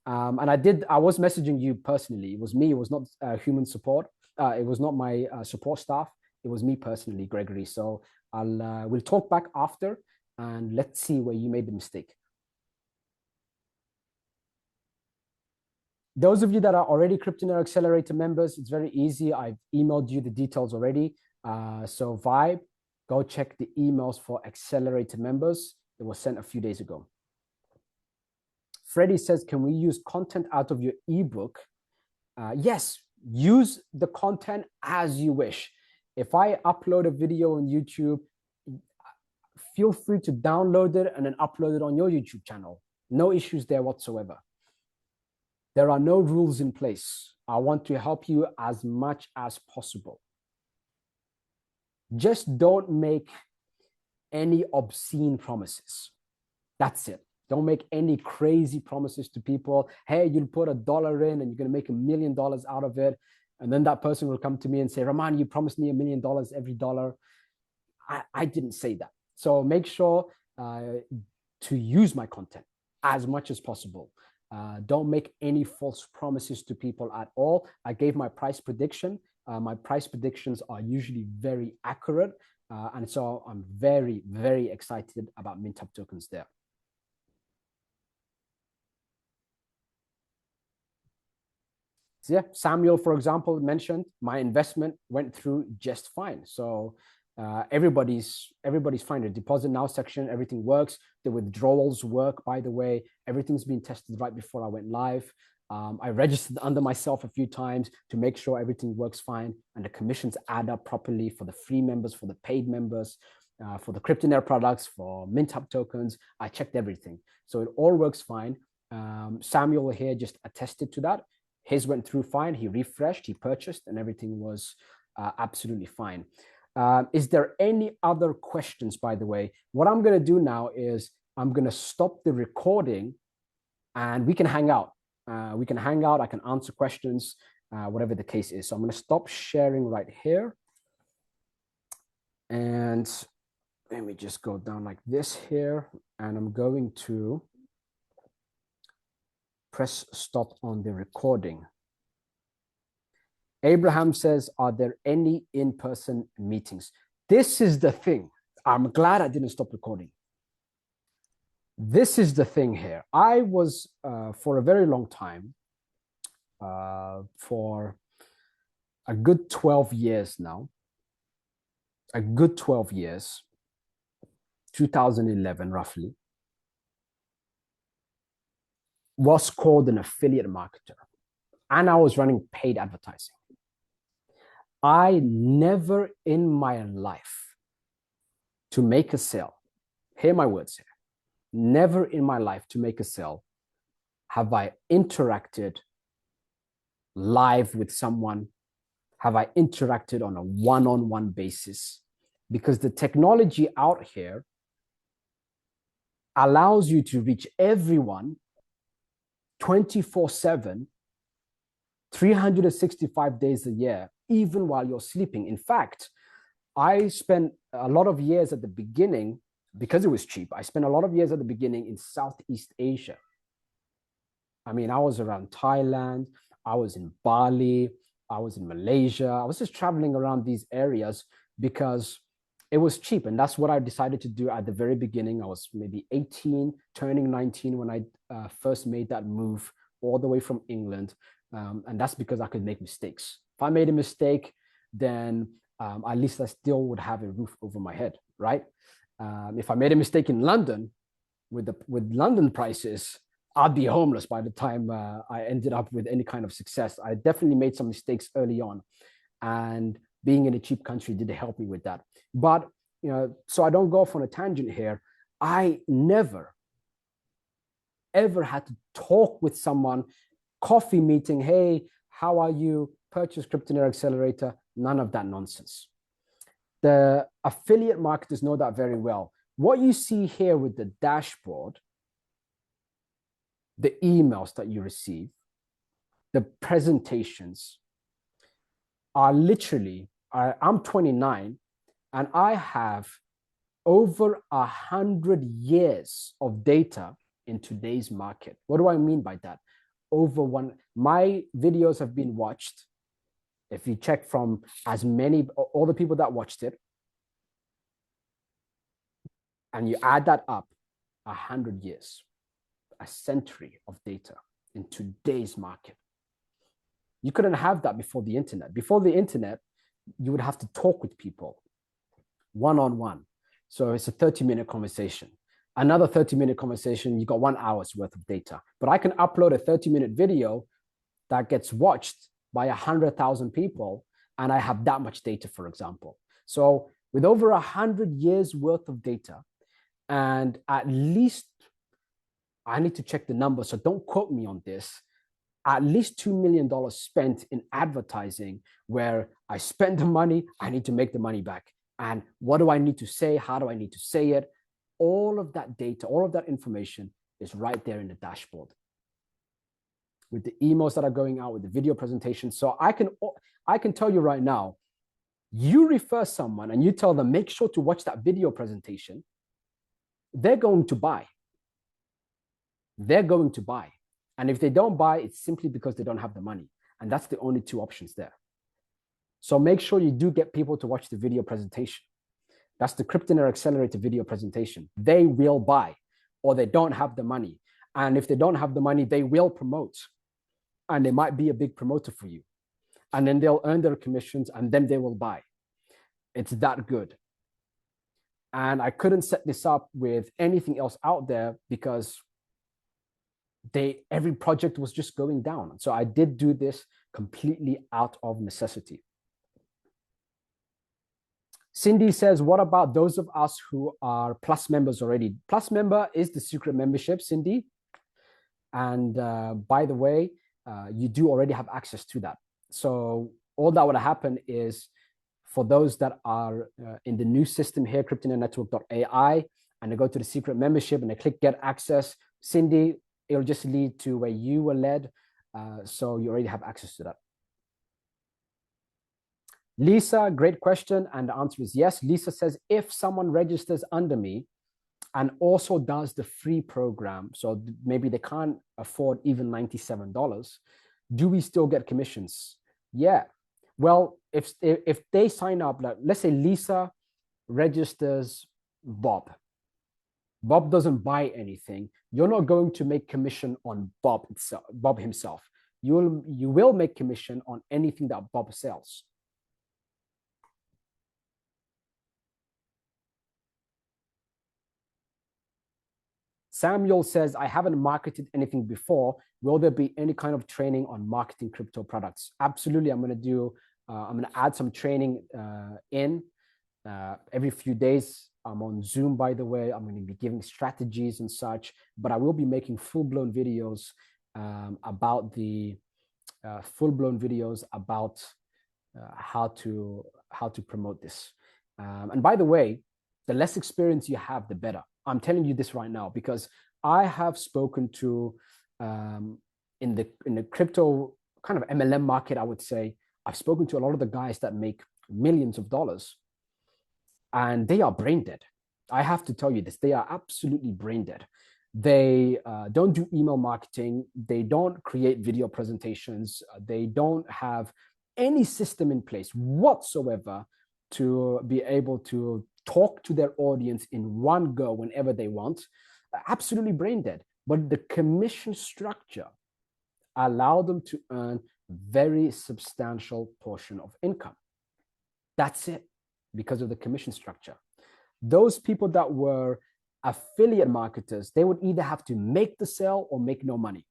And I was messaging you personally. It was me, it was not human support. It was not my support staff. It was me personally, Gregory. So we'll talk back after and let's see where you made the mistake. Those of you that are already Cryptonaire Accelerator members, it's very easy. I've emailed you the details already. So Vibe, go check the emails for Accelerator members. It was sent a few days ago. Freddie says, can we use content out of your ebook? Yes, use the content as you wish. If I upload a video on YouTube, feel free to download it and then upload it on your YouTube channel. No issues there whatsoever. There are no rules in place. I want to help you as much as possible. Just don't make any obscene promises. That's it. Don't make any crazy promises to people. Hey, you'll put $1 in and you're going to make $1 million out of it. And then that person will come to me and say, Rahman, you promised me $1 million every dollar. I didn't say that. So make sure to use my content as much as possible. Don't make any false promises to people at all. I gave my price prediction. My price predictions are usually very accurate. And so I'm very, very excited about MintHub tokens there. So yeah, Samuel, for example, mentioned my investment went through just fine. So everybody's fine. The deposit now section, everything works. The withdrawals work, by the way. Everything's been tested right before I went live. I registered under myself a few times to make sure everything works fine and the commissions add up properly for the free members, for the paid members, for the Cryptonaire products, for MintHub tokens. I checked everything. So it all works fine. Samuel here just attested to that. His went through fine. He refreshed, he purchased, and everything was absolutely fine. Is there any other questions, by the way? What I'm going to do now is I'm going to stop the recording and we can hang out. I can answer questions, whatever the case is. So I'm going to stop sharing right here. And let me just go down like this here. And I'm going to press stop on the recording. Abraham says, are there any in-person meetings? This is the thing. I'm glad I didn't stop recording. This is the thing here. I was, for a very long time, for a good 12 years now, 2011 roughly, was called an affiliate marketer. And I was running paid advertising. I never in my life, to make a sale, hear my words here, never in my life to make a sale have I interacted live with someone, have I interacted on a one-on-one basis, because the technology out here allows you to reach everyone 24/7, 365 days a year, even while you're sleeping. In fact, I spent a lot of years at the beginning, because it was cheap, I spent a lot of years at the beginning in Southeast Asia. I mean, I was around Thailand, I was in Bali, I was in Malaysia. I was just traveling around these areas because it was cheap. And that's what I decided to do at the very beginning. I was maybe 18, turning 19 when I first made that move all the way from England. And that's because I could make mistakes. If I made a mistake, then at least I still would have a roof over my head, right? If I made a mistake in London with London prices, I'd be homeless by the time I ended up with any kind of success. I definitely made some mistakes early on, and being in a cheap country did help me with that. But, you know, so I don't go off on a tangent here. I never, ever had to talk with someone, coffee meeting, hey, how are you? Purchase Cryptonaire Accelerator, none of that nonsense. The affiliate marketers know that very well. What you see here with the dashboard, the emails that you receive, the presentations are literally, I'm 29 and I have over 100 years of data in today's market. What do I mean by that? My videos have been watched. If you check from all the people that watched it, and you add that up, 100 years, a century of data in today's market. You couldn't have that before the internet. Before the internet, you would have to talk with people one-on-one. So it's a 30-minute conversation. Another 30-minute conversation, you got 1 hour's worth of data. But I can upload a 30-minute video that gets watched by 100,000 people, and I have that much data, for example. So with over 100 years worth of data, and at least, I need to check the number, so don't quote me on this, at least $2 million spent in advertising, where I spend the money, I need to make the money back. And what do I need to say? How do I need to say it? All of that data, all of that information is right there in the dashboard with the emails that are going out, with the video presentation. So I can tell you right now, you refer someone and you tell them, make sure to watch that video presentation, they're going to buy. They're going to buy. And if they don't buy, it's simply because they don't have the money. And that's the only two options there. So make sure you do get people to watch the video presentation. That's the Cryptonaire Accelerator video presentation. They will buy, or they don't have the money. And if they don't have the money, they will promote. And they might be a big promoter for you. And then they'll earn their commissions, and then they will buy. It's that good. And I couldn't set this up with anything else out there because every project was just going down. So I did do this completely out of necessity. Cindy says, what about those of us who are Plus members already? Plus member is the secret membership, Cindy. And by the way, you do already have access to that. So all that would happen is, for those that are in the new system here, cryptonaire-network.ai, and they go to the secret membership and they click get access, Cindy, it'll just lead to where you were led. So you already have access to that. Lisa, great question. And the answer is yes. Lisa says, if someone registers under me and also does the free program, so maybe they can't afford even $97, do we still get commissions? Yeah. Well, if they sign up, like, let's say Lisa registers Bob. Bob doesn't buy anything. You're not going to make commission on Bob himself. You will make commission on anything that Bob sells. Samuel says, I haven't marketed anything before. Will there be any kind of training on marketing crypto products? Absolutely. I'm going to add some training in every few days. I'm on Zoom, by the way. I'm going to be giving strategies and such, but I will be making full-blown videos about how to promote this. And by the way, the less experience you have, the better. I'm telling you this right now because I have spoken to in the crypto kind of MLM market, I would say, I've spoken to a lot of the guys that make millions of dollars, and they are brain dead. I have to tell you this, they are absolutely brain dead. They don't do email marketing. They don't create video presentations. They don't have any system in place whatsoever to be able to talk to their audience in one go whenever they want. Absolutely brain dead. But the commission structure allowed them to earn very substantial portion of income. That's it, because of the commission structure. Those people that were affiliate marketers, they would either have to make the sale or make no money.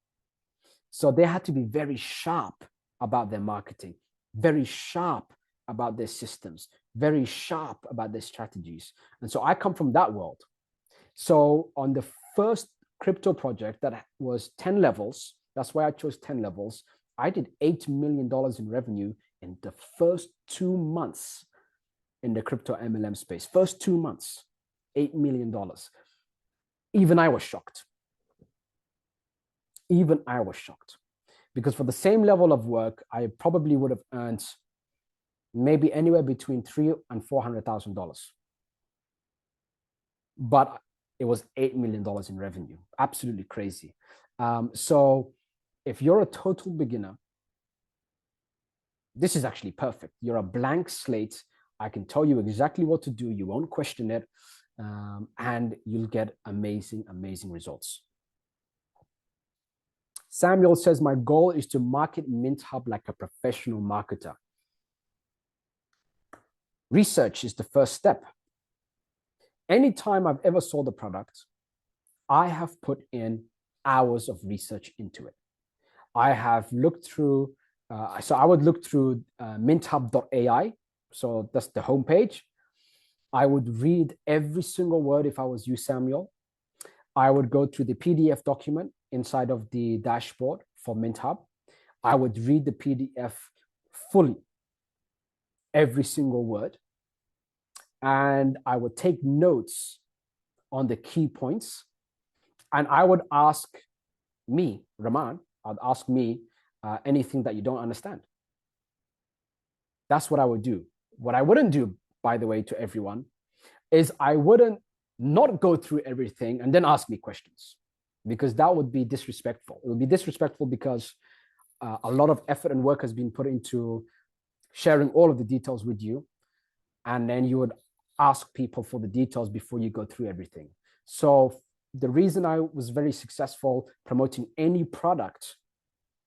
So they had to be very sharp about their marketing, very sharp about their systems, very sharp about their strategies. And so I come from that world. So on the first crypto project that was 10 levels, that's why I chose 10 levels, I did $8 million in revenue in the first 2 months in the crypto MLM space. First 2 months, $8 million. Even I was shocked. Even I was shocked. Because for the same level of work, I probably would have earned maybe anywhere between $300,000 and $400,000. But it was $8 million in revenue. Absolutely crazy. So if you're a total beginner, this is actually perfect. You're a blank slate. I can tell you exactly what to do. You won't question it. and you'll get amazing, amazing results. Samuel says, my goal is to market MintHub like a professional marketer. Research is the first step. Anytime I've ever sold a product, I have put in hours of research into it. I have looked through, so I would look through minthub.ai. So that's the homepage. I would read every single word if I was you, Samuel. I would go through the PDF document inside of the dashboard for MintHub. I would read the PDF fully, every single word. And I would take notes on the key points. And I would ask me, Rahman, I'd ask me anything that you don't understand. That's what I would do. What I wouldn't do, by the way, to everyone, is I wouldn't not go through everything and then ask me questions, because that would be disrespectful. It would be disrespectful because a lot of effort and work has been put into sharing all of the details with you. And then you would ask people for the details before you go through everything. So the reason I was very successful promoting any product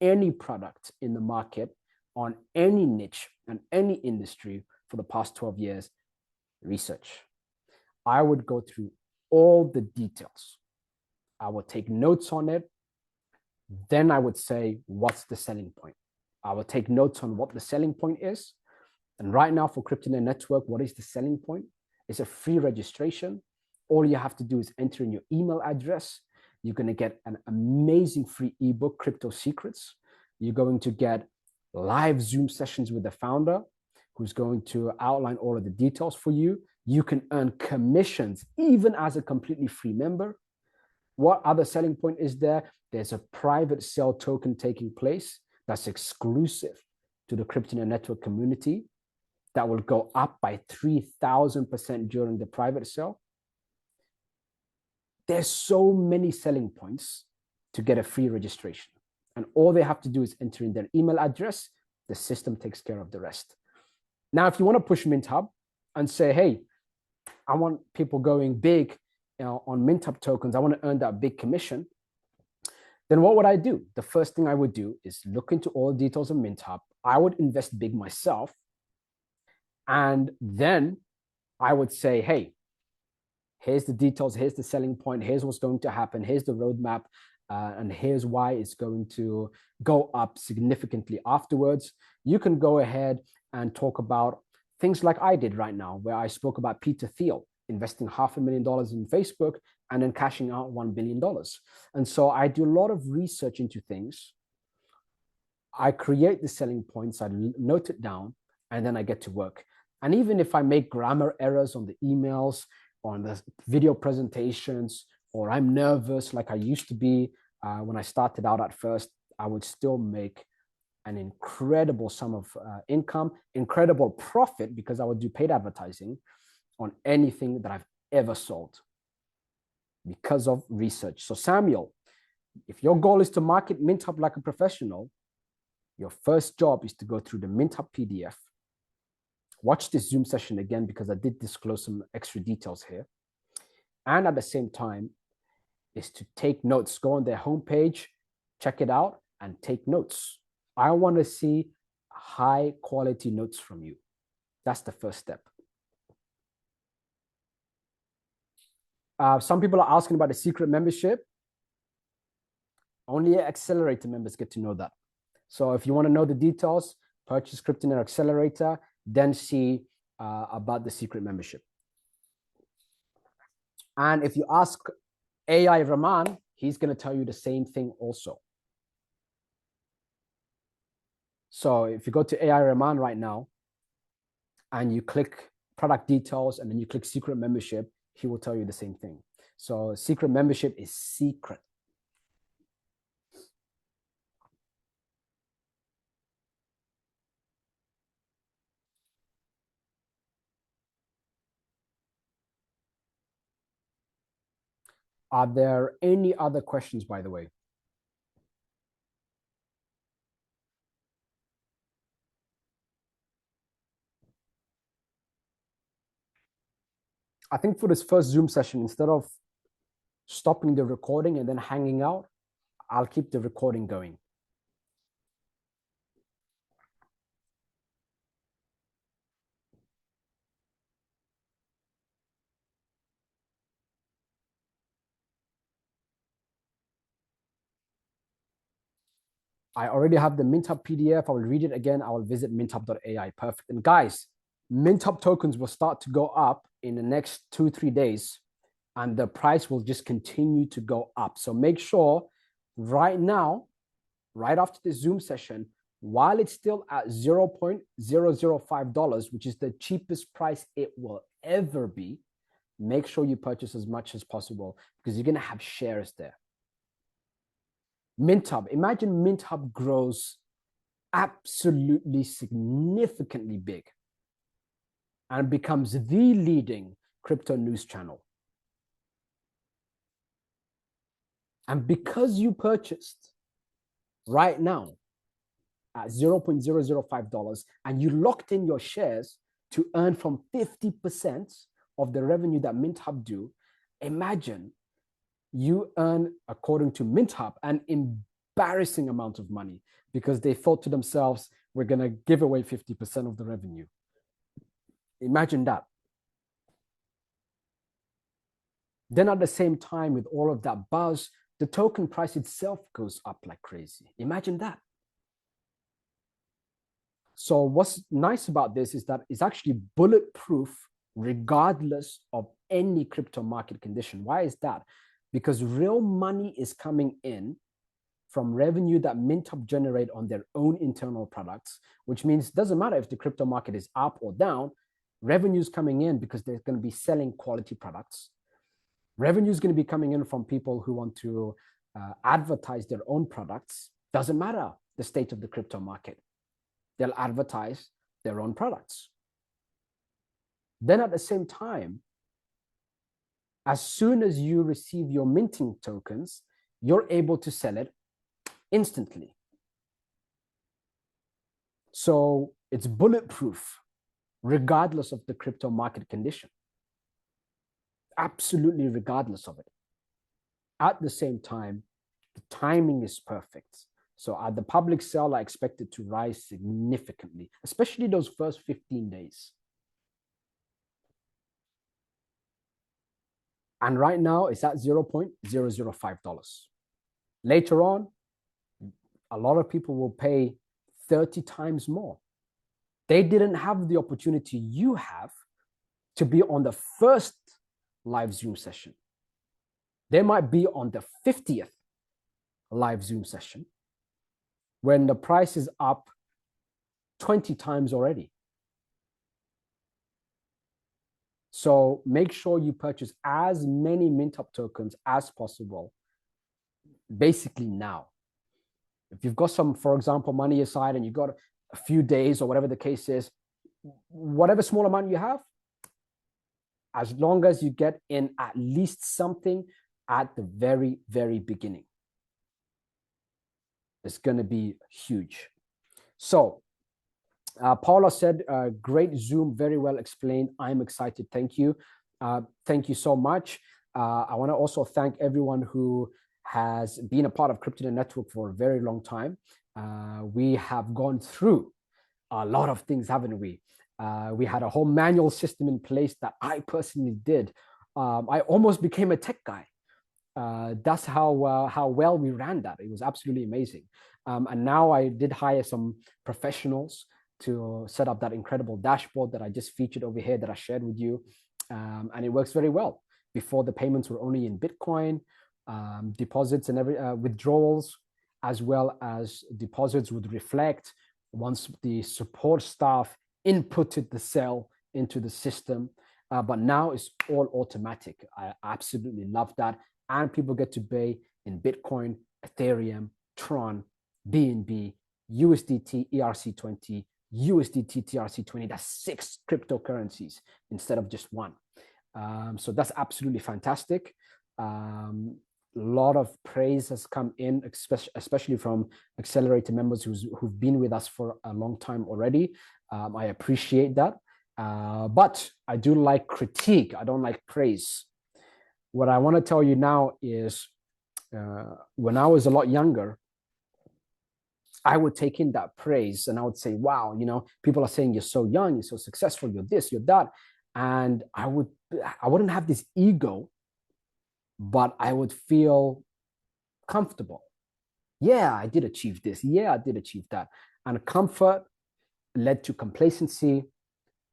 in the market on any niche and any industry for the past 12 years, research. I would go through all the details. I would take notes on it. Then I would say, what's the selling point? I would take notes on what the selling point is. And right now for Cryptonaire Network, what is the selling point? It's a free registration. All you have to do is enter in your email address. You're going to get an amazing free ebook, Crypto Secrets. You're going to get live Zoom sessions with the founder, who's going to outline all of the details for you. You can earn commissions even as a completely free member. What other selling point is there? There's a private sale token taking place that's exclusive to the Cryptonaire Network community that will go up by 3,000% during the private sale. There's so many selling points to get a free registration. And all they have to do is enter in their email address. The system takes care of the rest. Now, if you want to push MintHub and say, hey, I want people going big on MintHub tokens, I want to earn that big commission, then what would I do? The first thing I would do is look into all the details of MintHub. I would invest big myself. And then I would say, hey, here's the details, here's the selling point, here's what's going to happen, here's the roadmap, and here's why it's going to go up significantly afterwards. You can go ahead and talk about things like I did right now, where I spoke about Peter Thiel investing $500,000 in Facebook and then cashing out $1 billion. And so I do a lot of research into things. I create the selling points, I note it down, and then I get to work. And even if I make grammar errors on the emails, on the video presentations, or I'm nervous like I used to be when I started out at first, I would still make an incredible sum of income, incredible profit, because I would do paid advertising on anything that I've ever sold because of research. So Samuel, if your goal is to market MintHub like a professional, your first job is to go through the MintHub PDF. Watch this Zoom session again, because I did disclose some extra details here. And at the same time is to take notes. Go on their homepage, check it out, and take notes. I want to see high quality notes from you. That's the first step. Some people are asking about the secret membership. Only Accelerator members get to know that. So if you want to know the details, purchase Cryptonaire Accelerator, then see about the secret membership. And if you ask AI Rahman, he's going to tell you the same thing also. So if you go to AI Rahman right now and you click product details and then you click secret membership, he will tell you the same thing. So secret membership is secret. Are there any other questions, by the way? I think for this first Zoom session, instead of stopping the recording and then hanging out, I'll keep the recording going. I already have the MintHub PDF. I will read it again. I will visit minthub.ai. Perfect. And guys, MintHub tokens will start to go up in the next 2-3 days, and the price will just continue to go up. So make sure right now, right after the Zoom session, while it's still at $0.005, which is the cheapest price it will ever be, make sure you purchase as much as possible because you're going to have shares there. MintHub, imagine MintHub grows absolutely significantly big and becomes the leading crypto news channel. And because you purchased right now at $0.005 and you locked in your shares to earn from 50% of the revenue that MintHub do, imagine you earn, according to MintHub, an embarrassing amount of money because they thought to themselves, we're going to give away 50% of the revenue. Imagine that. Then at the same time, with all of that buzz, the token price itself goes up like crazy. Imagine that. So what's nice about this is that it's actually bulletproof regardless of any crypto market condition. Why is that? Because real money is coming in from revenue that MintHub generate on their own internal products, which means it doesn't matter if the crypto market is up or down, revenue is coming in because they're going to be selling quality products. Revenue is going to be coming in from people who want to advertise their own products. Doesn't matter the state of the crypto market. They'll advertise their own products. Then at the same time, as soon as you receive your minting tokens, you're able to sell it instantly. So it's bulletproof, regardless of the crypto market condition. Absolutely regardless of it. At the same time, the timing is perfect. So at the public sale, I expect it to rise significantly, especially those first 15 days. And right now it's at $0.005. Later on, a lot of people will pay 30 times more. They didn't have the opportunity you have to be on the first live Zoom session. They might be on the 50th live Zoom session when the price is up 20 times already. So make sure you purchase as many MintHub tokens as possible, basically now. If you've got some, for example, money aside and you've got a few days or whatever the case is, whatever small amount you have, as long as you get in at least something at the very, very beginning, it's going to be huge. So Paula said, great Zoom, very well explained. I'm excited. Thank you. Thank you so much. I want to also thank everyone who has been a part of Cryptonaire Network for a very long time. We have gone through a lot of things, haven't we? We had a whole manual system in place that I personally did. I almost became a tech guy. That's how well we ran that. It was absolutely amazing. And now I did hire some professionals to set up that incredible dashboard that I just featured over here that I shared with you. And it works very well. Before, the payments were only in Bitcoin, deposits and withdrawals, as well as deposits would reflect once the support staff inputted the sell into the system. But now it's all automatic. I absolutely love that. And people get to pay in Bitcoin, Ethereum, Tron, BNB, USDT, ERC20, USDT, TRC20. That's 6 cryptocurrencies instead of just one. So that's absolutely fantastic. A lot of praise has come in, especially from Accelerator members who've been with us for a long time already. I appreciate that. But I do like critique. I don't like praise. What I want to tell you now is when I was a lot younger, I would take in that praise and I would say, wow, people are saying you're so young, you're so successful, you're this, you're that. And I wouldn't have this ego, but I would feel comfortable. Yeah, I did achieve this. Yeah, I did achieve that. And comfort led to complacency.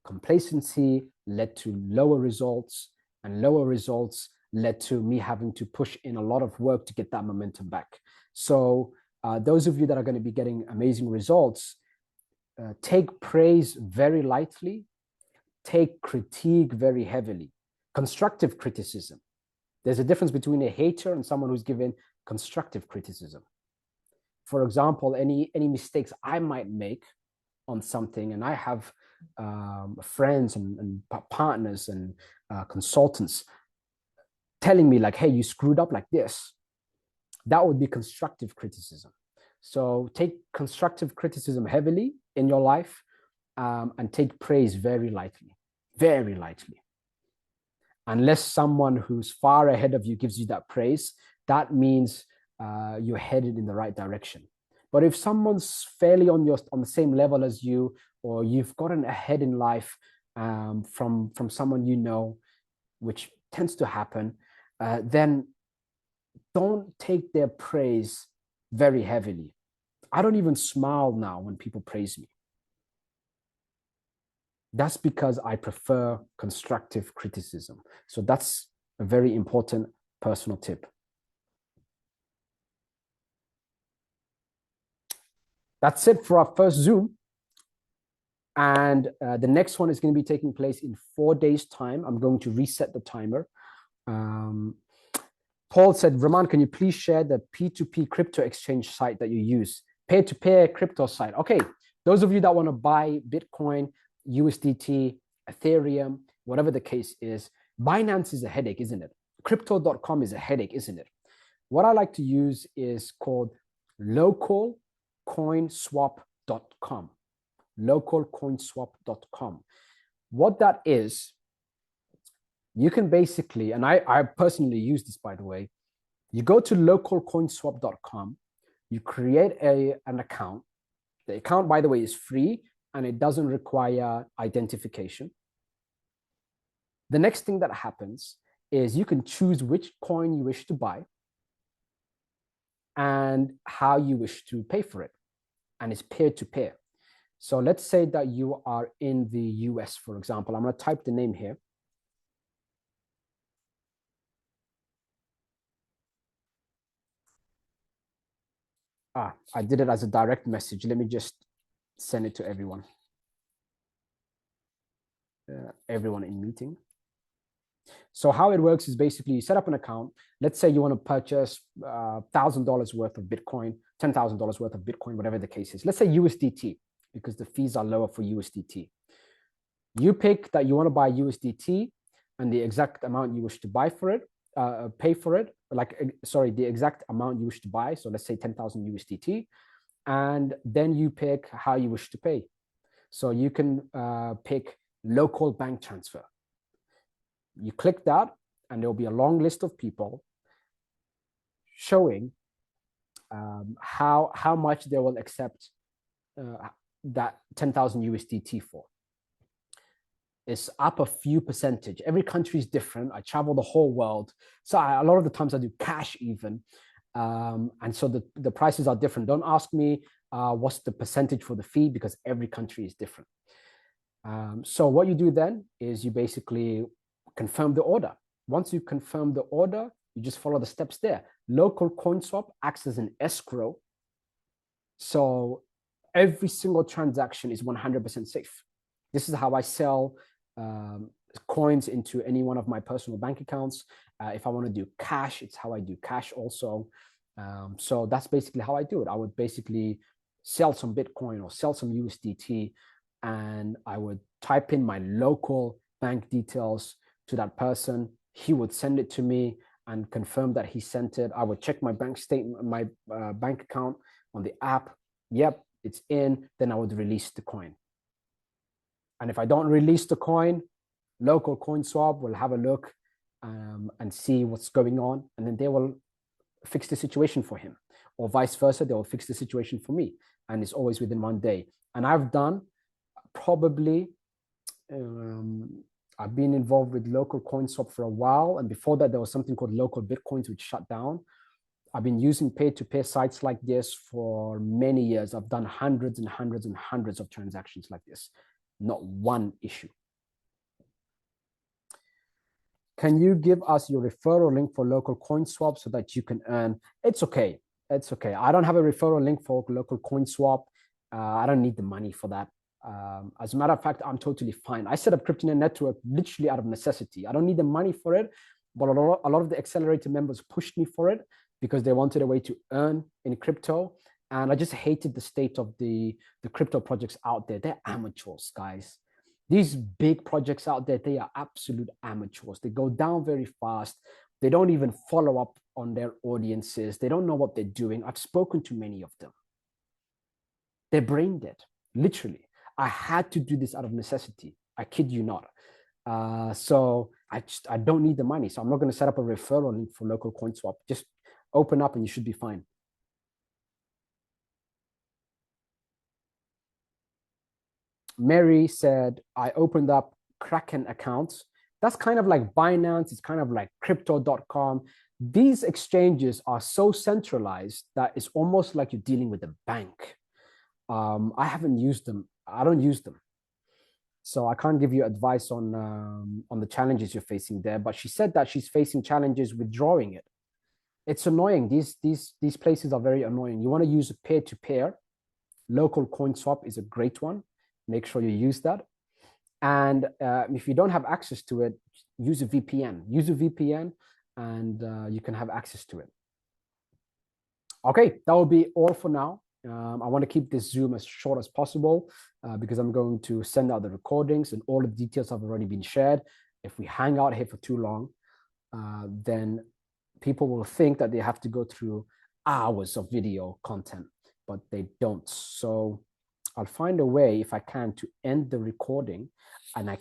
Complacency led to lower results, and lower results led to me having to push in a lot of work to get that momentum back. So those of you that are going to be getting amazing results, take praise very lightly, take critique very heavily. Constructive criticism. There's a difference between a hater and someone who's given constructive criticism. For example, any mistakes I might make on something, and I have friends and partners and consultants telling me like, hey, you screwed up like this. That would be constructive criticism. So take constructive criticism heavily in your life, and take praise very lightly, very lightly. Unless someone who's far ahead of you gives you that praise, that means you're headed in the right direction. But if someone's fairly on the same level as you, or you've gotten ahead in life from someone you know, which tends to happen, then don't take their praise very heavily. I don't even smile now when people praise me. That's because I prefer constructive criticism. So that's a very important personal tip. That's it for our first Zoom. And the next one is going to be taking place in 4 days' time. I'm going to reset the timer. Paul said, Raman, can you please share the P2P crypto exchange site that you use? Peer-to-peer crypto site. Okay, those of you that want to buy Bitcoin, USDT, Ethereum, whatever the case is, Binance is a headache, isn't it? Crypto.com is a headache, isn't it? What I like to use is called localcoinswap.com. Localcoinswap.com. What that is, you can basically, and I personally use this, by the way, you go to localcoinswap.com, you create an account. The account, by the way, is free and it doesn't require identification. The next thing that happens is you can choose which coin you wish to buy and how you wish to pay for it. And it's peer-to-peer. So let's say that you are in the US, for example. I'm going to type the name here. I did it as a direct message. Let me just send it to everyone. Everyone in meeting. So how it works is basically you set up an account. Let's say you want to purchase $1,000 worth of Bitcoin, $10,000 worth of Bitcoin, whatever the case is. Let's say USDT, because the fees are lower for USDT. You pick that you want to buy USDT and the exact amount you wish to buy for it, pay for it, the exact amount you wish to buy. So let's say 10,000 USDT. And then you pick how you wish to pay. So you can pick local bank transfer. You click that and there'll be a long list of people showing how much they will accept that 10,000 USDT for. It's up a few percentage. Every country is different. I travel the whole world. So a lot of the times I do cash even. And so the prices are different. Don't ask me what's the percentage for the fee, because every country is different. So what you do then is you basically confirm the order. Once you confirm the order, you just follow the steps there. Local CoinSwap acts as an escrow. So every single transaction is 100% safe. This is how I sell coins into any one of my personal bank accounts. If I want to do cash, it's how I do cash also. So that's basically how I do it. I would basically sell some Bitcoin or sell some USDT, and I would type in my local bank details to that person. He would send it to me and confirm that he sent it. I would check my bank statement, my bank account on the app. Yep, it's in. Then I would release the coin. And if I don't release the coin, local coin swap will have a look and see what's going on. And then they will fix the situation for him, or vice versa. They will fix the situation for me. And it's always within 1 day. And I've done probably, I've been involved with local coin swap for a while. And before that, there was something called local Bitcoins, which shut down. I've been using peer-to-peer sites like this for many years. I've done hundreds and hundreds and hundreds of transactions like this. Not one issue. Can you give us your referral link for local coin swap so that you can earn? It's okay. It's okay. I don't have a referral link for local coin swap. I don't need the money for that. As a matter of fact, I'm totally fine. I set up Cryptonaire network literally out of necessity. I don't need the money for it, but a lot of the accelerator members pushed me for it because they wanted a way to earn in crypto. And I just hated the state of the crypto projects out there. They're amateurs, guys. These big projects out there, they are absolute amateurs. They go down very fast. They don't even follow up on their audiences. They don't know what they're doing. I've spoken to many of them. They're brain dead, literally. I had to do this out of necessity. I kid you not. So I don't need the money. So I'm not going to set up a referral link for local coin swap. Just open up and you should be fine. Mary said, I opened up Kraken accounts. That's kind of like Binance. It's kind of like crypto.com. These exchanges are so centralized that it's almost like you're dealing with a bank. I haven't used them. I don't use them. So I can't give you advice on the challenges you're facing there. But she said that she's facing challenges withdrawing it. It's annoying. These places are very annoying. You want to use a peer-to-peer. Local coin swap is a great one. Make sure you use that. And if you don't have access to it, use a VPN. Use a VPN and you can have access to it. Okay, that will be all for now. I want to keep this Zoom as short as possible because I'm going to send out the recordings and all the details have already been shared. If we hang out here for too long, then people will think that they have to go through hours of video content, but they don't. So I'll find a way, if I can, to end the recording and I